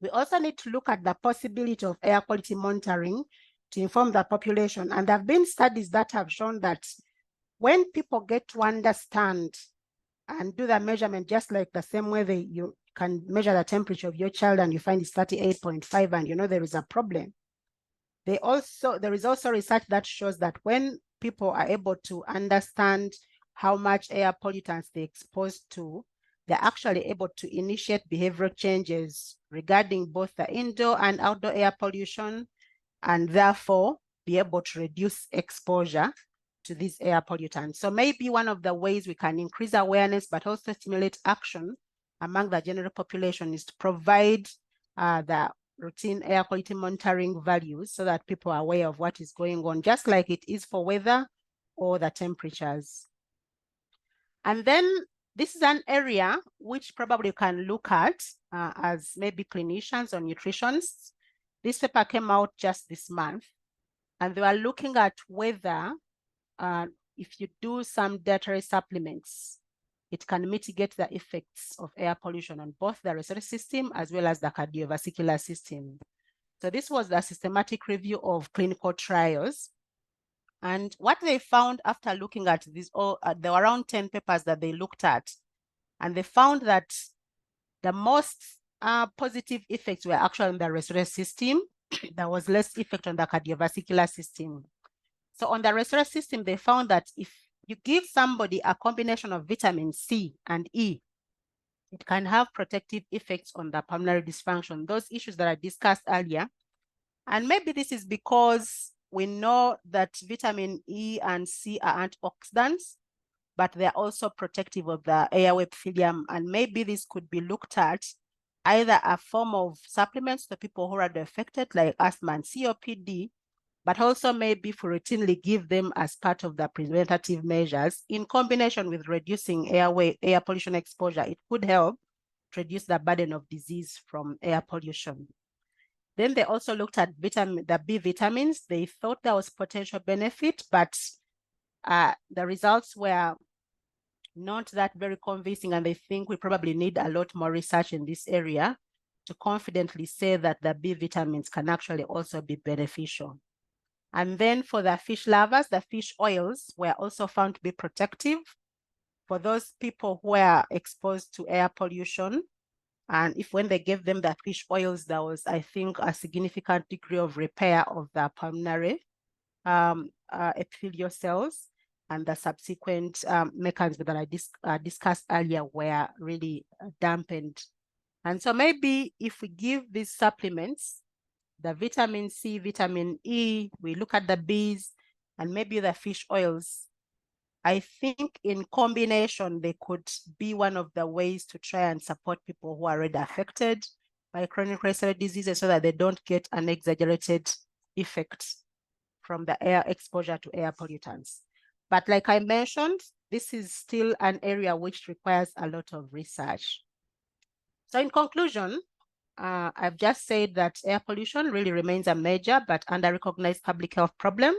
We also need to look at the possibility of air quality monitoring to inform the population. And there have been studies that have shown that when people get to understand and do the measurement, just like the same way you can measure the temperature of your child and you find it's 38.5 and you know there is a problem. There is also research that shows that when people are able to understand how much air pollutants they're exposed to, they're actually able to initiate behavioral changes regarding both the indoor and outdoor air pollution, and therefore be able to reduce exposure to these air pollutants. So maybe one of the ways we can increase awareness, but also stimulate action among the general population is to provide the routine air quality monitoring values so that people are aware of what is going on, just like it is for weather or the temperatures. And then this is an area which probably you can look at as maybe clinicians or nutritionists. This paper came out just this month, and they were looking at whether if you do some dietary supplements, it can mitigate the effects of air pollution on both the respiratory system as well as the cardiovascular system. So this was the systematic review of clinical trials. And what they found after looking at these, there were around 10 papers that they looked at, and they found that the most positive effects were actually on the respiratory system. There was less effect on the cardiovascular system. So on the respiratory system, they found that if you give somebody a combination of vitamin C and E, it can have protective effects on the pulmonary dysfunction, those issues that I discussed earlier. And maybe this is because we know that vitamin E and C are antioxidants, but they're also protective of the airway epithelium. And maybe this could be looked at either a form of supplements to people who are affected, like asthma and COPD, but also maybe if we routinely give them as part of the preventative measures in combination with reducing air pollution exposure, it could help to reduce the burden of disease from air pollution. Then they also looked at the B vitamins. They thought there was potential benefit, but the results were not that very convincing, and they think we probably need a lot more research in this area to confidently say that the B vitamins can actually also be beneficial. And then for the fish lovers, the fish oils were also found to be protective for those people who are exposed to air pollution. And if when they gave them the fish oils, there was, I think, a significant degree of repair of the pulmonary epithelial cells, and the subsequent mechanisms that I discussed earlier were really dampened. And so maybe if we give these supplements, the vitamin C, vitamin E, we look at the Bs, and maybe the fish oils, I think in combination, they could be one of the ways to try and support people who are already affected by chronic respiratory diseases so that they don't get an exaggerated effect from the air exposure to air pollutants. But like I mentioned, this is still an area which requires a lot of research. So in conclusion, I've just said that air pollution really remains a major but under-recognized public health problem.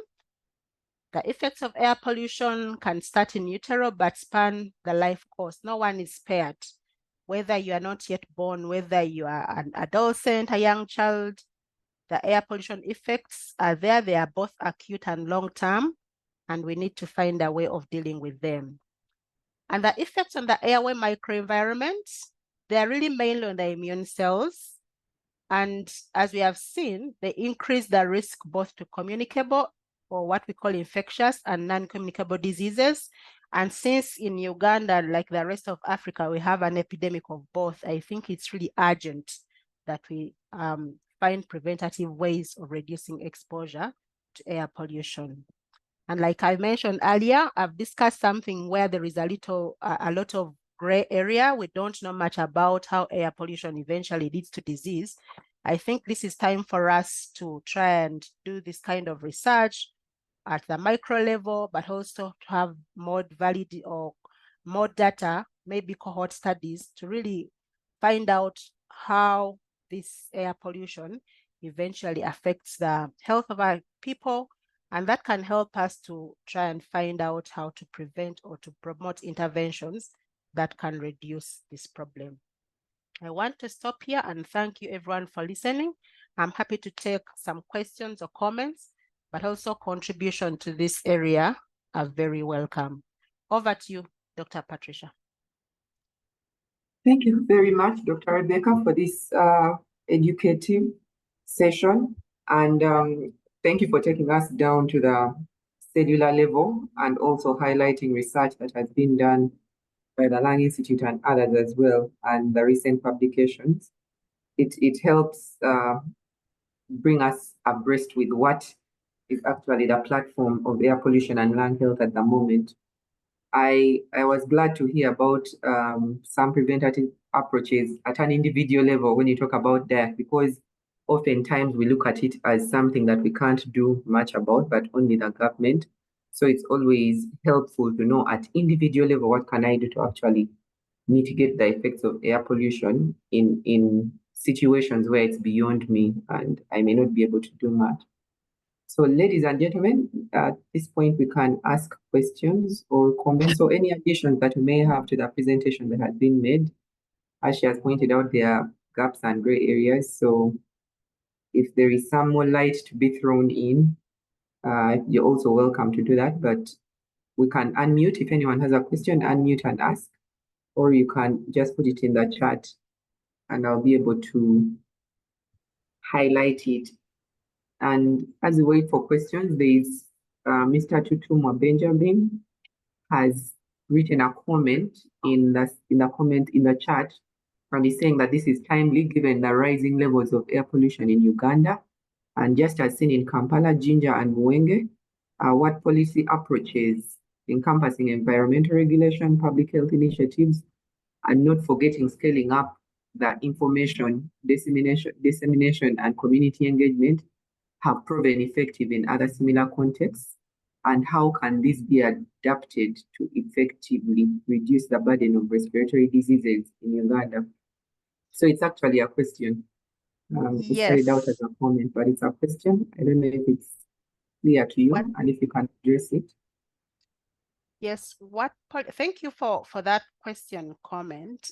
The effects of air pollution can start in utero but span the life course. No one is spared, whether you are not yet born, whether you are an adolescent, a young child. The air pollution effects are there. They are both acute and long-term, and we need to find a way of dealing with them. And the effects on the airway microenvironment, they are really mainly on the immune cells. And as we have seen, they increase the risk both to communicable, or what we call infectious, and non-communicable diseases. And since in Uganda, like the rest of Africa, we have an epidemic of both, I think it's really urgent that we find preventative ways of reducing exposure to air pollution. And like I mentioned earlier, I've discussed something where there is a lot of gray area. We don't know much about how air pollution eventually leads to disease. I think this is time for us to try and do this kind of research at the micro level, but also to have more valid or more data, maybe cohort studies, to really find out how this air pollution eventually affects the health of our people. And that can help us to try and find out how to prevent or to promote interventions that can reduce this problem. I want to stop here and thank you everyone for listening. I'm happy to take some questions or comments, but also contribution to this area are very welcome. Over to you, Dr. Patricia. Thank you very much, Dr. Rebecca, for this educative session. And thank you for taking us down to the cellular level and also highlighting research that has been done by the Lung Institute and others as well, and the recent publications. It helps bring us abreast with what is actually the platform of air pollution and lung health at the moment. I was glad to hear about some preventative approaches at an individual level when you talk about that, because oftentimes we look at it as something that we can't do much about, but only the government. So it's always helpful to know at individual level, what can I do to actually mitigate the effects of air pollution in situations where it's beyond me and I may not be able to do much. So ladies and gentlemen, at this point, we can ask questions or comments or any additions that you may have to the presentation that has been made. As she has pointed out, there are gaps and gray areas. So if there is some more light to be thrown in, you're also welcome to do that. But we can unmute. If anyone has a question, unmute and ask. Or you can just put it in the chat and I'll be able to highlight it. And as we wait for questions, there is Mr. Tutumwa Benjamin has written a comment in the chat, and he's saying that this is timely given the rising levels of air pollution in Uganda. And just as seen in Kampala, Jinja, and Mwenge, what policy approaches encompassing environmental regulation, public health initiatives, and not forgetting scaling up the information dissemination and community engagement have proven effective in other similar contexts, and how can this be adapted to effectively reduce the burden of respiratory diseases in Uganda? So it's actually a question. We started out as Yes. a comment, but it's a question. I don't know if it's clear to you What? and if you can address it. Yes. Thank you for that question comment.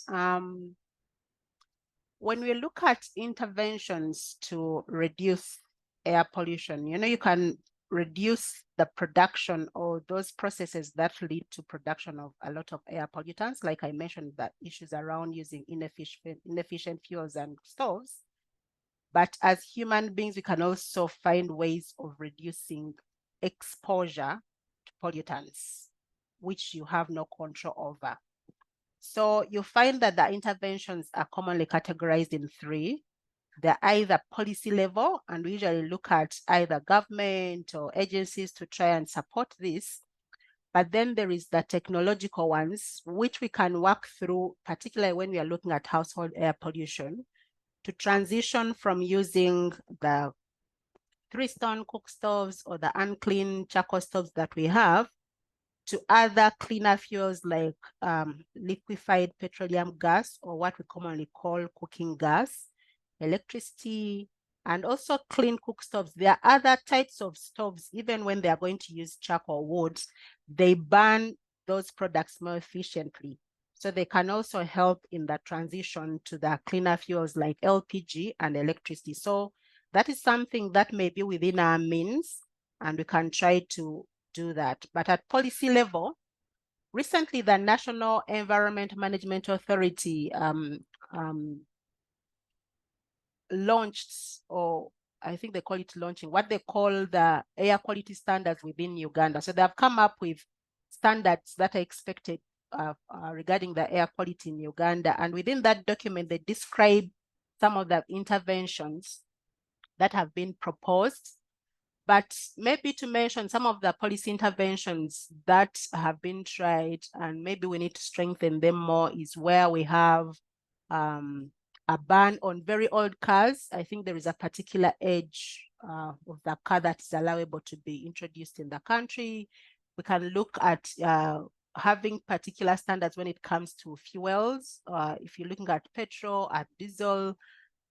When we look at interventions to reduce air pollution, you can reduce the production or those processes that lead to production of a lot of air pollutants. Like I mentioned, that issues around using inefficient fuels and stoves. But as human beings, we can also find ways of reducing exposure to pollutants, which you have no control over. So you find that the interventions are commonly categorized in three. They're either policy level, and we usually look at either government or agencies to try and support this. But then there is the technological ones, which we can work through, particularly when we are looking at household air pollution, to transition from using the three-stone cook stoves or the unclean charcoal stoves that we have to other cleaner fuels like liquefied petroleum gas, or what we commonly call cooking gas, electricity, and also clean cook stoves. There are other types of stoves, even when they are going to use charcoal wood, they burn those products more efficiently. So they can also help in the transition to the cleaner fuels like LPG and electricity. So that is something that may be within our means, and we can try to do that. But at policy level, recently the National Environment Management Authority launched, or I think they call it launching, what they call the air quality standards within Uganda. So they have come up with standards that are expected regarding the air quality in Uganda. And within that document, they describe some of the interventions that have been proposed. But maybe to mention some of the policy interventions that have been tried, and maybe we need to strengthen them more, is where we have a ban on very old cars. I think there is a particular age of the car that is allowable to be introduced in the country. We can look at having particular standards when it comes to fuels. If you're looking at petrol, at diesel,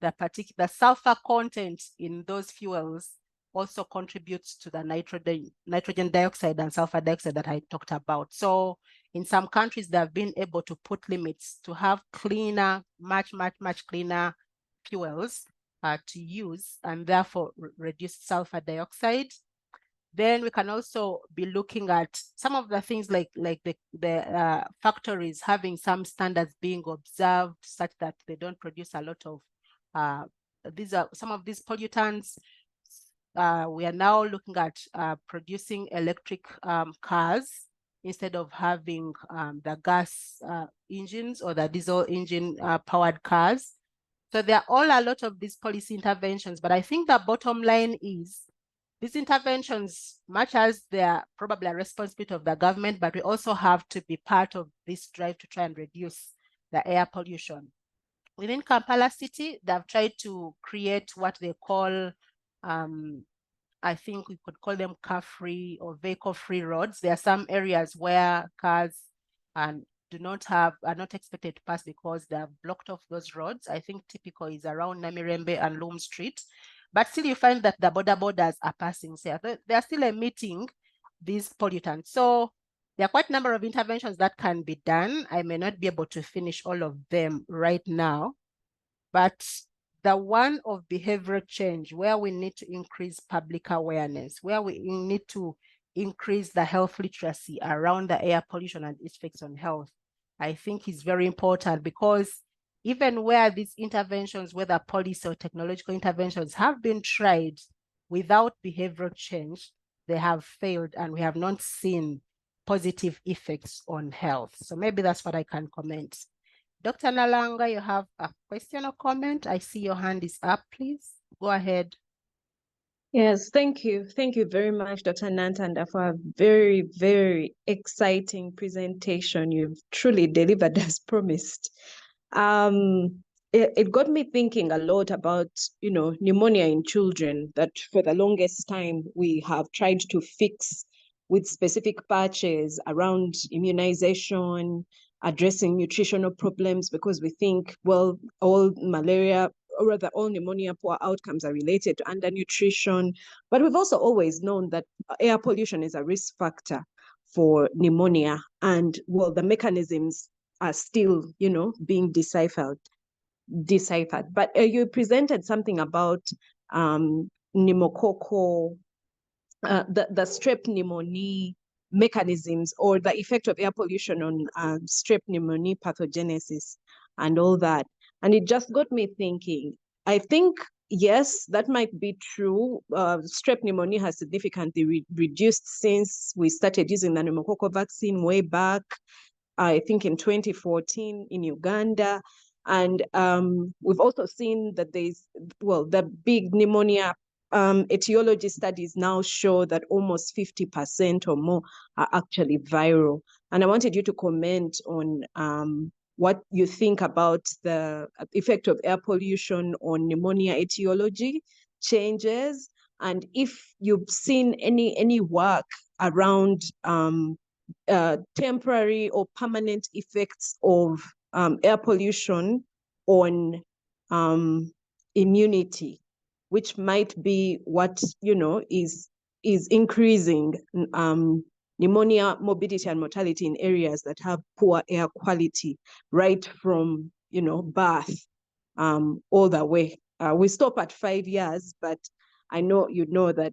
the sulfur content in those fuels also contributes to the nitrogen dioxide and sulfur dioxide that I talked about. So in some countries, they have been able to put limits to have cleaner, much cleaner fuels to use, and therefore reduce sulfur dioxide. Then we can also be looking at some of the things like the factories having some standards being observed such that they don't produce a lot of these are some of these pollutants. We are now looking at producing electric cars instead of having the gas engines or the diesel engine powered cars. So there are all a lot of these policy interventions, but I think the bottom line is these interventions, much as they are probably a responsibility of the government, but we also have to be part of this drive to try and reduce the air pollution. Within Kampala City, they've tried to create what they call, I think we could call them car-free or vehicle-free roads. There are some areas where cars are not expected to pass because they have blocked off those roads. I think typical is around Namirembe and Loom Street. But still you find that the borders are passing. So they are still emitting these pollutants. So there are quite a number of interventions that can be done. I may not be able to finish all of them right now, but the one of behavioral change, where we need to increase public awareness, where we need to increase the health literacy around the air pollution and its effects on health, I think is very important, because even where these interventions, whether policy or technological interventions, have been tried without behavioral change, they have failed, and we have not seen positive effects on health. So maybe that's what I can comment. Dr. Nalanga, you have a question or comment? I see your hand is up, please. Go ahead. Yes, thank you. Thank you very much, Dr. Nantanda, for a very, very exciting presentation. You've truly delivered as promised. It got me thinking a lot about, pneumonia in children, that for the longest time we have tried to fix with specific patches around immunization, addressing nutritional problems, because we think, well, all malaria or rather all pneumonia poor outcomes are related to undernutrition. But we've also always known that air pollution is a risk factor for pneumonia, and well, the mechanisms are still, being deciphered. But you presented something about pneumococcal, the strep pneumonia mechanisms, or the effect of air pollution on strep pneumonia pathogenesis and all that. And it just got me thinking, I think, yes, that might be true. Strep pneumonia has significantly reduced since we started using the pneumococcal vaccine way back, I think in 2014 in Uganda. And we've also seen that the big pneumonia etiology studies now show that almost 50% or more are actually viral. And I wanted you to comment on what you think about the effect of air pollution on pneumonia etiology changes, and if you've seen any work around temporary or permanent effects of air pollution on immunity, which might be what is increasing pneumonia morbidity and mortality in areas that have poor air quality right from birth all the way. We stop at 5 years, but I know that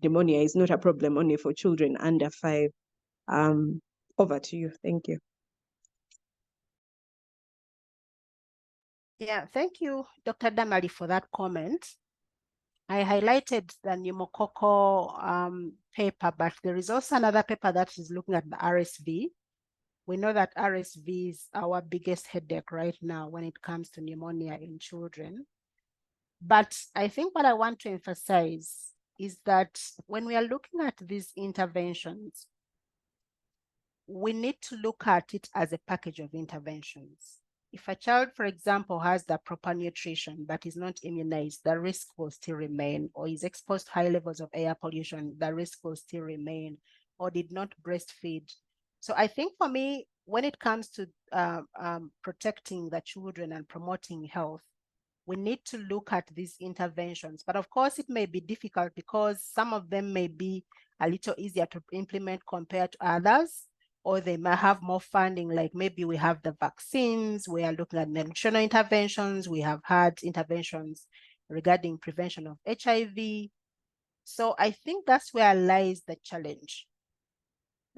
pneumonia is not a problem only for children under 5. Over to you. Thank you. Yeah, thank you, Dr. Damali, for that comment. I highlighted the pneumococcal paper, but there is also another paper that is looking at the RSV. We know that RSV is our biggest headache right now when it comes to pneumonia in children. But I think what I want to emphasize is that when we are looking at these interventions, we need to look at it as a package of interventions. If a child, for example, has the proper nutrition but is not immunized, the risk will still remain, or is exposed to high levels of air pollution, the risk will still remain, or did not breastfeed. So I think for me, when it comes to protecting the children and promoting health, we need to look at these interventions. But of course, it may be difficult because some of them may be a little easier to implement compared to others, or they might have more funding, like maybe we have the vaccines, we are looking at nutritional interventions, we have had interventions regarding prevention of HIV. So I think that's where lies the challenge,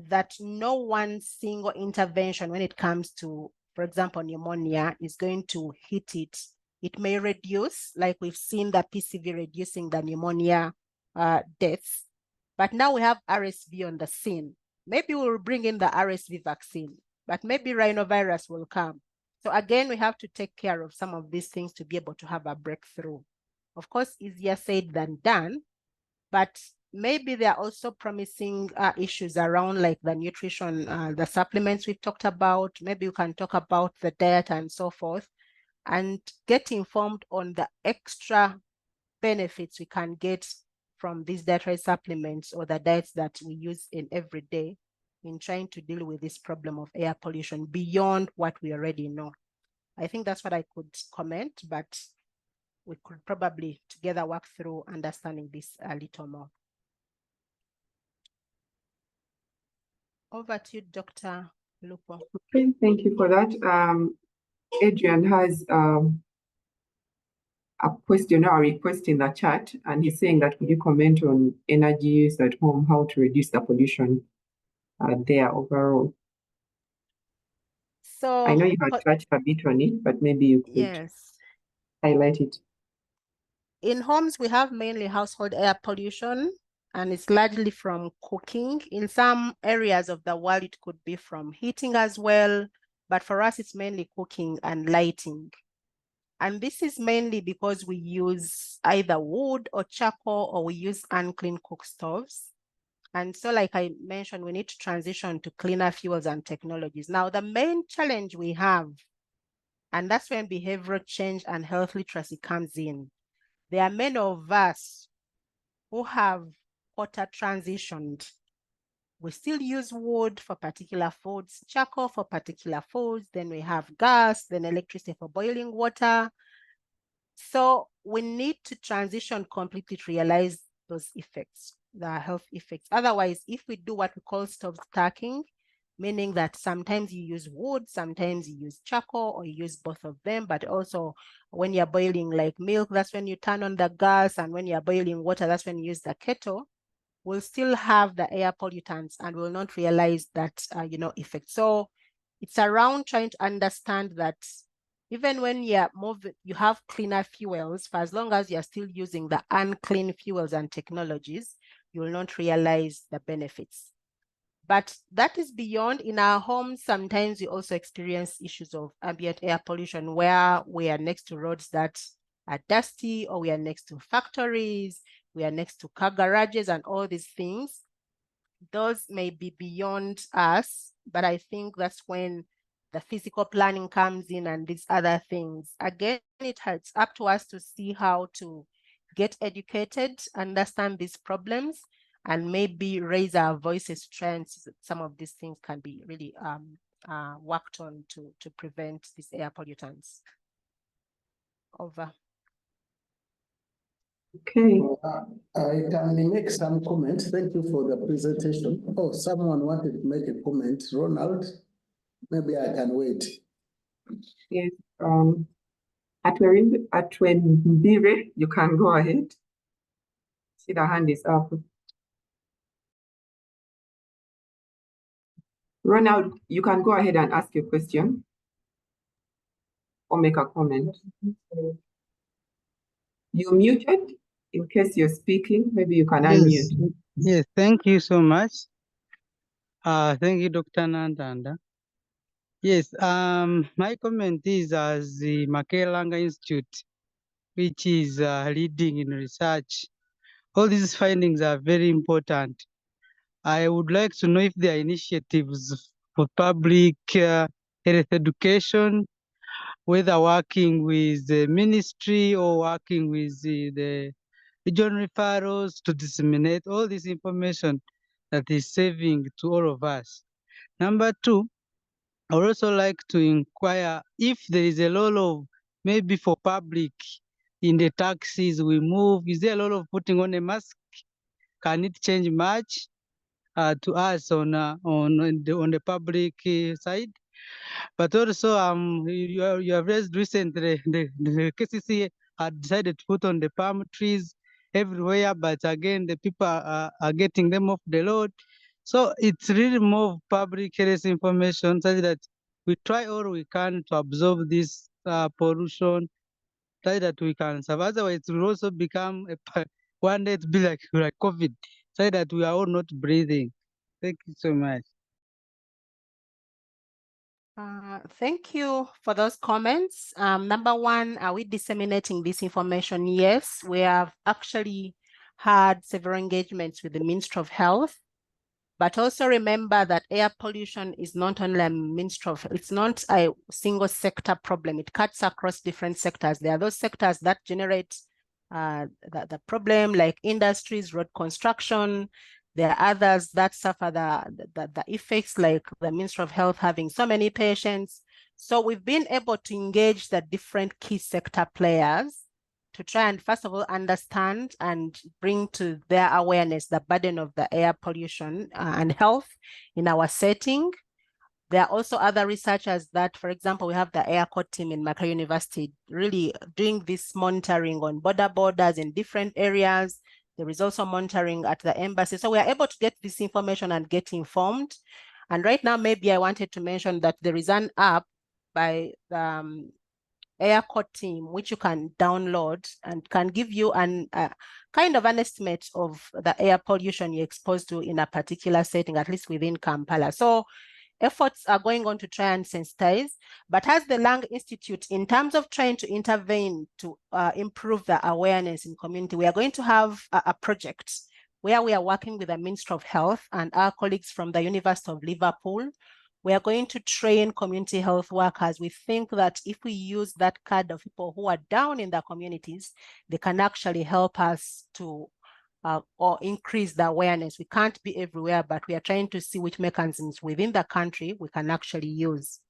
that no one single intervention when it comes to, for example, pneumonia is going to hit it. It may reduce, like we've seen the PCV reducing the pneumonia deaths, but now we have RSV on the scene. Maybe we'll bring in the RSV vaccine, but maybe rhinovirus will come. So again, we have to take care of some of these things to be able to have a breakthrough. Of course, easier said than done, but maybe there are also promising issues around like the nutrition, the supplements we've talked about. Maybe you can talk about the diet and so forth, and get informed on the extra benefits we can get from these dietary supplements or the diets that we use in every day in trying to deal with this problem of air pollution beyond what we already know. I think that's what I could comment, but we could probably together work through understanding this a little more. Over to you, Dr. Lupo. Okay, thank you for that. Adrian has a question or a request in the chat, and he's saying that could you comment on energy use at home, how to reduce the pollution there overall? So I know you had touched a bit on it, but maybe you could highlight it. In homes, we have mainly household air pollution, and it's largely from cooking. In some areas of the world, it could be from heating as well, but for us, it's mainly cooking and lighting. And this is mainly because we use either wood or charcoal, or we use unclean cook stoves. And so, like I mentioned, we need to transition to cleaner fuels and technologies. Now, the main challenge we have, and that's when behavioral change and health literacy comes in. There are many of us who have quarter transitioned. We still use wood for particular foods, charcoal for particular foods, then we have gas, then electricity for boiling water. So we need to transition completely to realize those effects, the health effects. Otherwise, if we do what we call stove stacking, meaning that sometimes you use wood, sometimes you use charcoal, or you use both of them, but also when you're boiling like milk, that's when you turn on the gas, and when you're boiling water, that's when you use the kettle, we'll still have the air pollutants and will not realize that, effect. So it's around trying to understand that even when you have cleaner fuels, for as long as you're still using the unclean fuels and technologies, you will not realize the benefits. But that is beyond. In our homes, sometimes we also experience issues of ambient air pollution where we are next to roads that are dusty, or we are next to factories, we are next to car garages and all these things. Those may be beyond us, but I think that's when the physical planning comes in and these other things. Again, it's up to us to see how to get educated, understand these problems, and maybe raise our voices to try and see that some of these things can be really worked on to prevent these air pollutants. Over. Okay. I can make some comments. Thank you for the presentation. Oh, someone wanted to make a comment. Ronald, maybe I can wait. Yes. Atwendire, you can go ahead. See, the hand is up. Ronald, you can go ahead and ask your question or make a comment. You're muted. In case you're speaking, maybe you can unmute. Yes, thank you so much. Thank you, Dr. Nantanda. Yes, my comment is as the Makerere Lung Institute, which is leading in research. All these findings are very important. I would like to know if there are initiatives for public health education, whether working with the ministry or working with the regional referrals to disseminate all this information that is saving to all of us. Number two, I would also like to inquire if there is a lot of, maybe for public, in the taxis we move, is there a lot of putting on a mask? Can it change much to us on the public side? But also, you have raised recently the KCC had decided to put on the palm trees everywhere, but again, the people are getting them off the road. So it's really more public health information such that we try all we can to absorb this pollution, so that we can survive. Otherwise, it will also become one day to be like COVID, so that we are all not breathing. Thank you so much. Thank you for those comments. Number one, are we disseminating this information? Yes, we have actually had several engagements with the Ministry of Health, but also remember that air pollution is not only a Ministry of Health, it's not a single sector problem. It cuts across different sectors. There are those sectors that generate the problem, like industries, road construction. There are others that suffer the effects, like the Ministry of Health having so many patients. So we've been able to engage the different key sector players to try and, first of all, understand and bring to their awareness the burden of the air pollution and health in our setting. There are also other researchers that, for example, we have the Air Code team in Makerere University really doing this monitoring on borders in different areas. There is also monitoring at the embassy. So we are able to get this information and get informed. And right now, maybe I wanted to mention that there is an app by the Air Code team, which you can download and can give you an kind of an estimate of the air pollution you're exposed to in a particular setting, at least within Kampala. So efforts are going on to try and sensitize, but as the Lung Institute, in terms of trying to intervene to improve the awareness in community, we are going to have a project where we are working with the Ministry of Health and our colleagues from the University of Liverpool. We are going to train community health workers. We think that if we use that card of people who are down in their communities, they can actually help us to or increase the awareness. We can't be everywhere, but we are trying to see which mechanisms within the country we can actually use.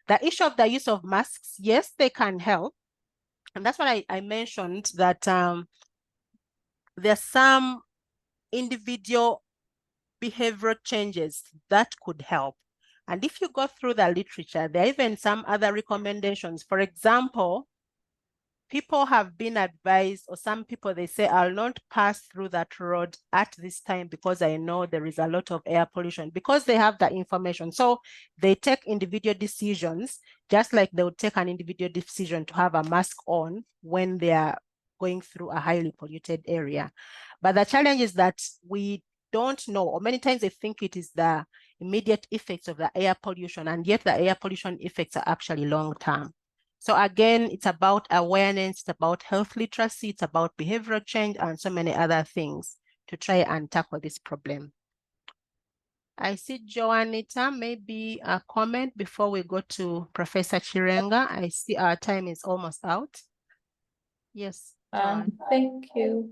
The issue of the use of masks, yes, they can help. And that's what I mentioned, that there's some individual behavioral changes that could help. And if you go through the literature, there are even some other recommendations. For example, people have been advised, or some people, they say, I'll not pass through that road at this time because I know there is a lot of air pollution, because they have the information. So they take individual decisions, just like they would take an individual decision to have a mask on when they are going through a highly polluted area. But the challenge is that we don't know, or many times they think it is the immediate effects of the air pollution, and yet the air pollution effects are actually long-term. So again, it's about awareness, it's about health literacy, it's about behavioral change, and so many other things to try and tackle this problem. I see Joanita, maybe a comment before we go to Professor Chirenga. I see our time is almost out. Yes, Joan. Thank you.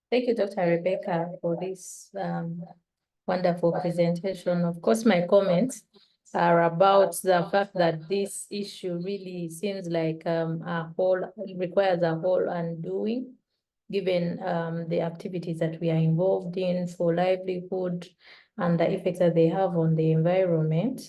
Thank you, Dr. Rebecca, for this wonderful presentation. Of course, my comments are about the fact that this issue really seems like requires a whole undoing, given the activities that we are involved in for livelihood and the effects that they have on the environment.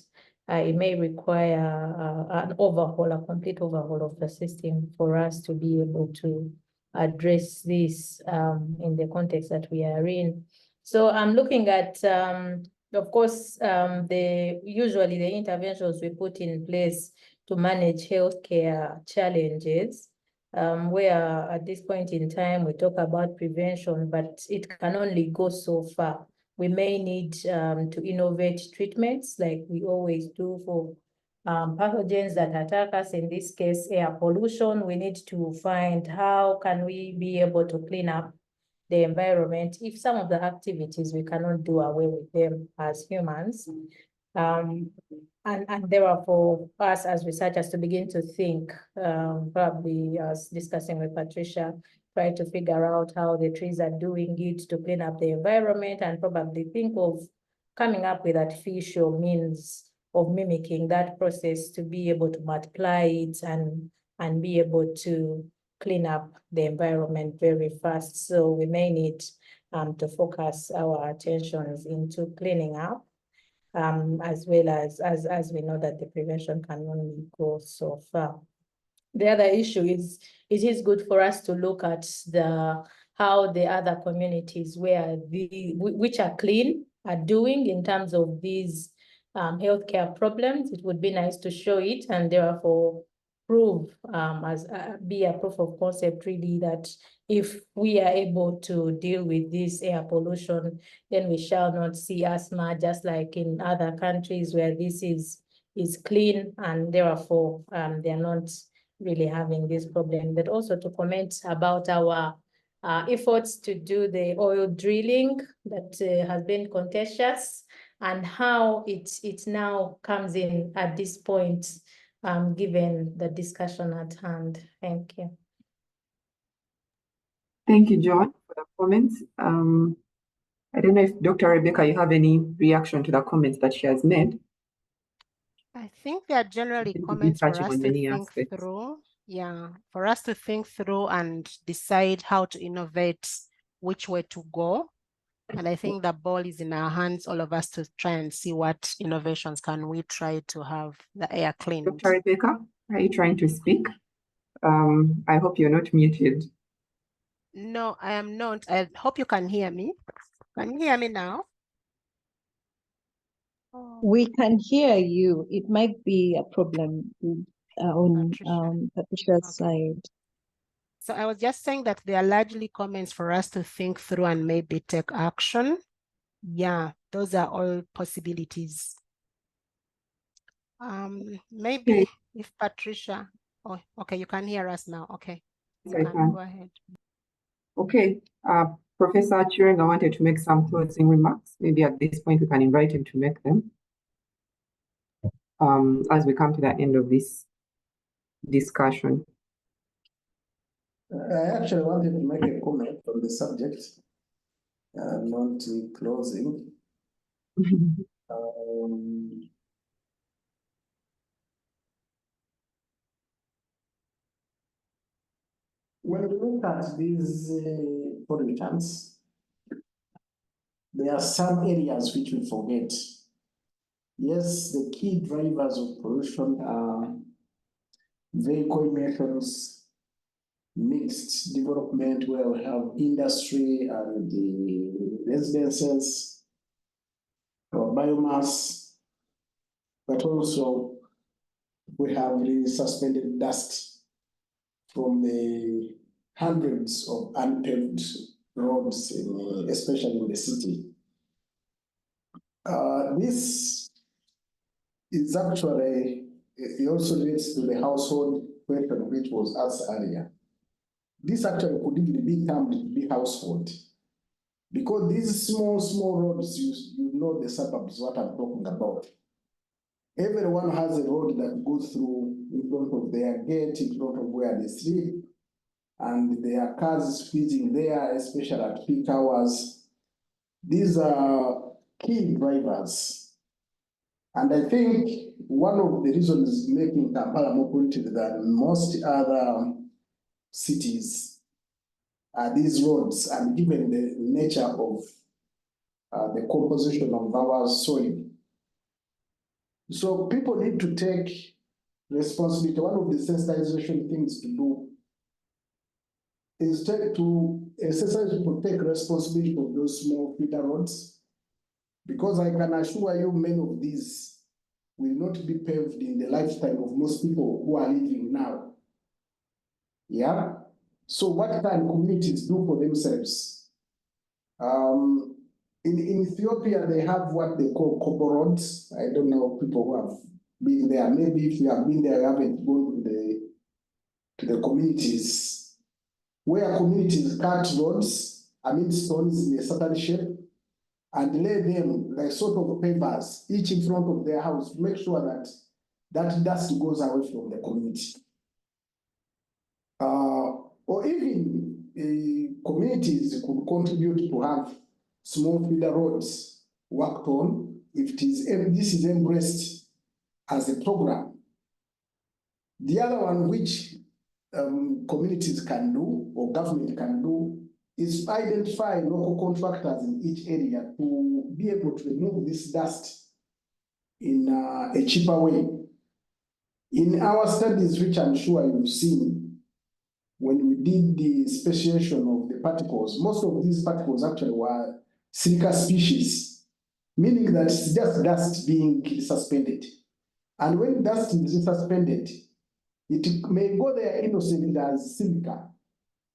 It may require an overhaul, a complete overhaul of the system for us to be able to address this in the context that we are in. So I'm looking at, of course, usually the interventions we put in place to manage healthcare challenges, where at this point in time we talk about prevention, but it can only go so far. We may need to innovate treatments like we always do for pathogens that attack us, in this case, air pollution. We need to find how can we be able to clean up the environment if some of the activities we cannot do away with them as humans. And therefore, us as researchers to begin to think, probably as discussing with Patricia, try to figure out how the trees are doing it to clean up the environment, and probably think of coming up with artificial means of mimicking that process to be able to multiply it and be able to clean up the environment very fast. So we may need to focus our attentions into cleaning up, as well as we know that the prevention can only go so far. The other issue is, it is good for us to look at how the other communities which are clean are doing in terms of these healthcare problems. It would be nice to show it and therefore prove be a proof of concept really that if we are able to deal with this air pollution, then we shall not see asthma, just like in other countries where this is clean, and therefore they are not really having this problem. But also to comment about our efforts to do the oil drilling that has been contentious, and how it now comes in at this point, given the discussion at hand. Thank you. Thank you, John, for the comments. I don't know if Dr. Rebecca, you have any reaction to the comments that she has made? I think they are generally comments for us to think through. Yeah, for us to think through and decide how to innovate, which way to go. And I think the ball is in our hands, all of us, to try and see what innovations can we try to have the air cleaned. Dr. Rebecca, are you trying to speak? I hope you're not muted. No, I am not. I hope you can hear me. Can you hear me now? We can hear you. It might be a problem on Patricia's side. So I was just saying that they are largely comments for us to think through and maybe take action. Yeah, those are all possibilities. Maybe if Patricia, oh, okay, you can hear us now. Okay, you can go ahead. Okay, Professor Chirenga wanted to make some closing remarks. Maybe at this point we can invite him to make them as we come to the end of this discussion. I actually wanted to make a comment on the subject, not in closing. when we look at these pollutants, there are some areas which we forget. Yes, the key drivers of pollution are vehicle emissions, mixed development where we have industry and the residences, or biomass, but also we have the suspended dust from the hundreds of unpaved roads, especially in the city. This is actually, it also leads to the household question which was asked earlier. This actually could even be termed to be household, because these small roads, you know the suburbs, what I'm talking about. Everyone has a road that goes through in front of their gate, in front of where they sleep, and there are cars squeezing there, especially at peak hours. These are key drivers. And I think one of the reasons making Kampala more polluted than most other cities are these roads, and given the nature of the composition of our soil. So people need to take responsibility. One of the sensitization things to do is to exercise people take responsibility of those small feeder roads, because I can assure you many of these will not be paved in the lifetime of most people who are living now. Yeah. So what can communities do for themselves? In Ethiopia, they have what they call cobble roads. I don't know people who have been there. Maybe if you have been there, you haven't gone to the communities, where communities cut roads, stones in a certain shape, and lay them like sort of pavers, each in front of their house, to make sure that that dust goes away from the community. Or even communities could contribute to have small feeder roads worked on, if this is embraced as a program. The other one which communities can do, or government can do, is identify local contractors in each area to be able to remove this dust in a cheaper way. In our studies, which I'm sure you've seen, when we did the speciation of the particles, most of these particles actually were silica species, meaning that it's just dust being suspended. And when dust is suspended, it may go there innocently as silica,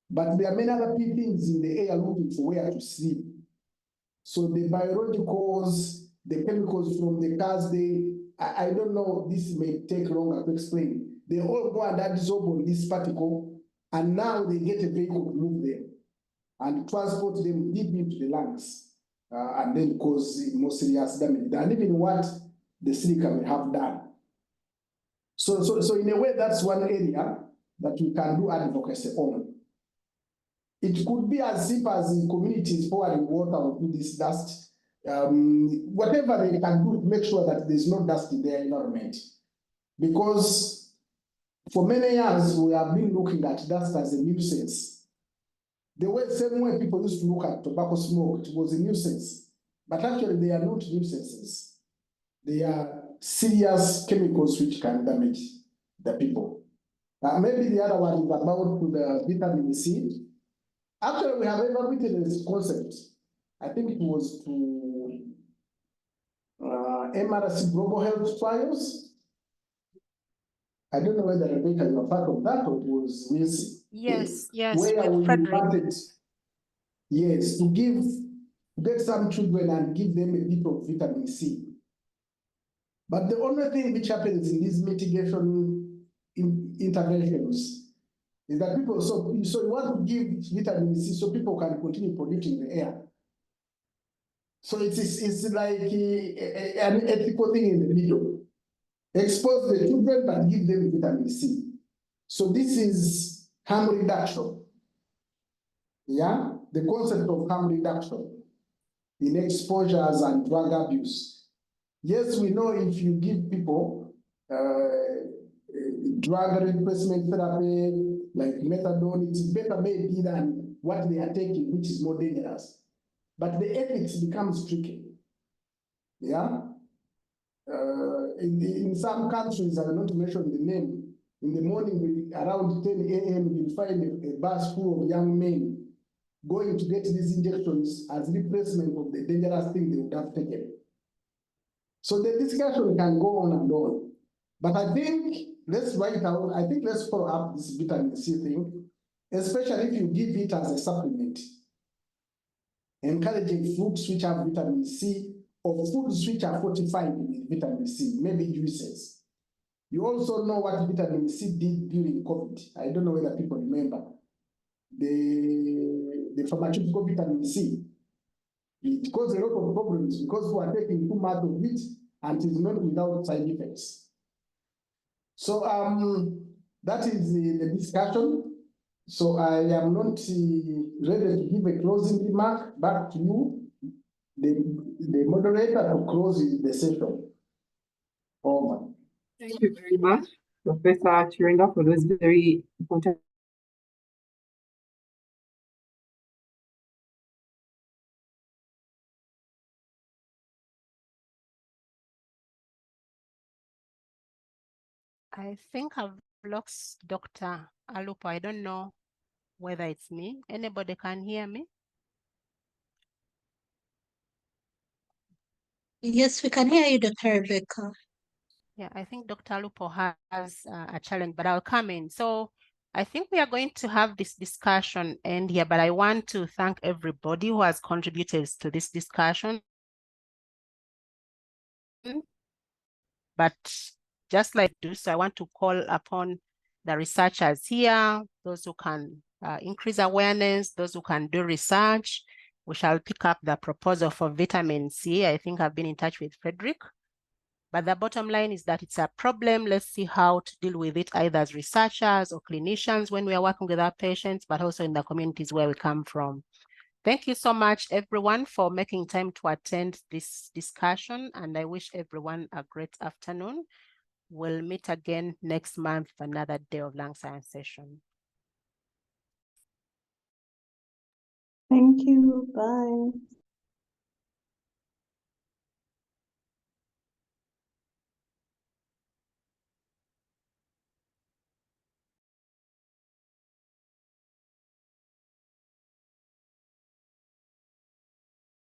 but there are many other things in the air looking for where to sleep. So the biologicals, the chemicals from the cars, I don't know, this may take longer to explain. They all go and absorb on this particle, and now they get a vehicle to move them and transport them deep into the lungs, and then cause more serious damage than even what the silica may have done. So in a way, that's one area that we can do advocacy on. It could be as simple as the communities pouring water onto this dust, whatever they can do to make sure that there's no dust in their environment. Because for many years, we have been looking at dust as a nuisance. Same way people used to look at tobacco smoke, it was a nuisance. But actually, they are not nuisances. They are serious chemicals which can damage the people. Maybe the other one is about the vitamin C. Actually, we have evaluated this concept. I think it was to MRC Global Health Trials. I don't know whether Rebecca, you are part of that, or it was Wilson. Yes, where with we Frederick. wanted, yes, to get some children and give them a bit of vitamin C. But the only thing which happens in these mitigation interventions is that people, so you want to give vitamin C so people can continue polluting the air. So it's like an ethical thing in the middle. Expose the children but give them vitamin C. So this is harm reduction. Yeah, the concept of harm reduction in exposures and drug abuse. Yes, we know if you give people drug replacement therapy, like methadone, it's better maybe than what they are taking, which is more dangerous. But the ethics becomes tricky. Yeah. In some countries, I will not mention the name, in the morning around 10 a.m., you'll find a bus full of young men going to get these injections as replacement of the dangerous thing they would have taken. So the discussion can go on and on. But I think let's follow up this vitamin C thing, especially if you give it as a supplement. Encouraging fruits which have vitamin C or foods which are fortified with vitamin C, maybe juices. You also know what vitamin C did during COVID. I don't know whether people remember. The pharmaceutical vitamin C. It caused a lot of problems because we are taking too much of it and it is not without side effects. So that is the discussion. So I am not ready to give a closing remark. Back to you, the moderator, to close the session. Over. Thank you very much, Professor Chiringa, for those very important. I think I've lost Dr. Alupo. I don't know whether it's me. Anybody can hear me? Yes, we can hear you, Dr. Rebecca. Yeah, I think Dr. Alupo has a challenge, but I'll come in. So I think we are going to have this discussion end here, but I want to thank everybody who has contributed to this discussion. But just like this, I want to call upon the researchers here, those who can increase awareness, those who can do research. We shall pick up the proposal for vitamin C. I think I've been in touch with Frederick. But the bottom line is that it's a problem. Let's see how to deal with it, either as researchers or clinicians when we are working with our patients, but also in the communities where we come from. Thank you so much, everyone, for making time to attend this discussion, and I wish everyone a great afternoon. We'll meet again next month for another day of lung science session. Thank you. Bye.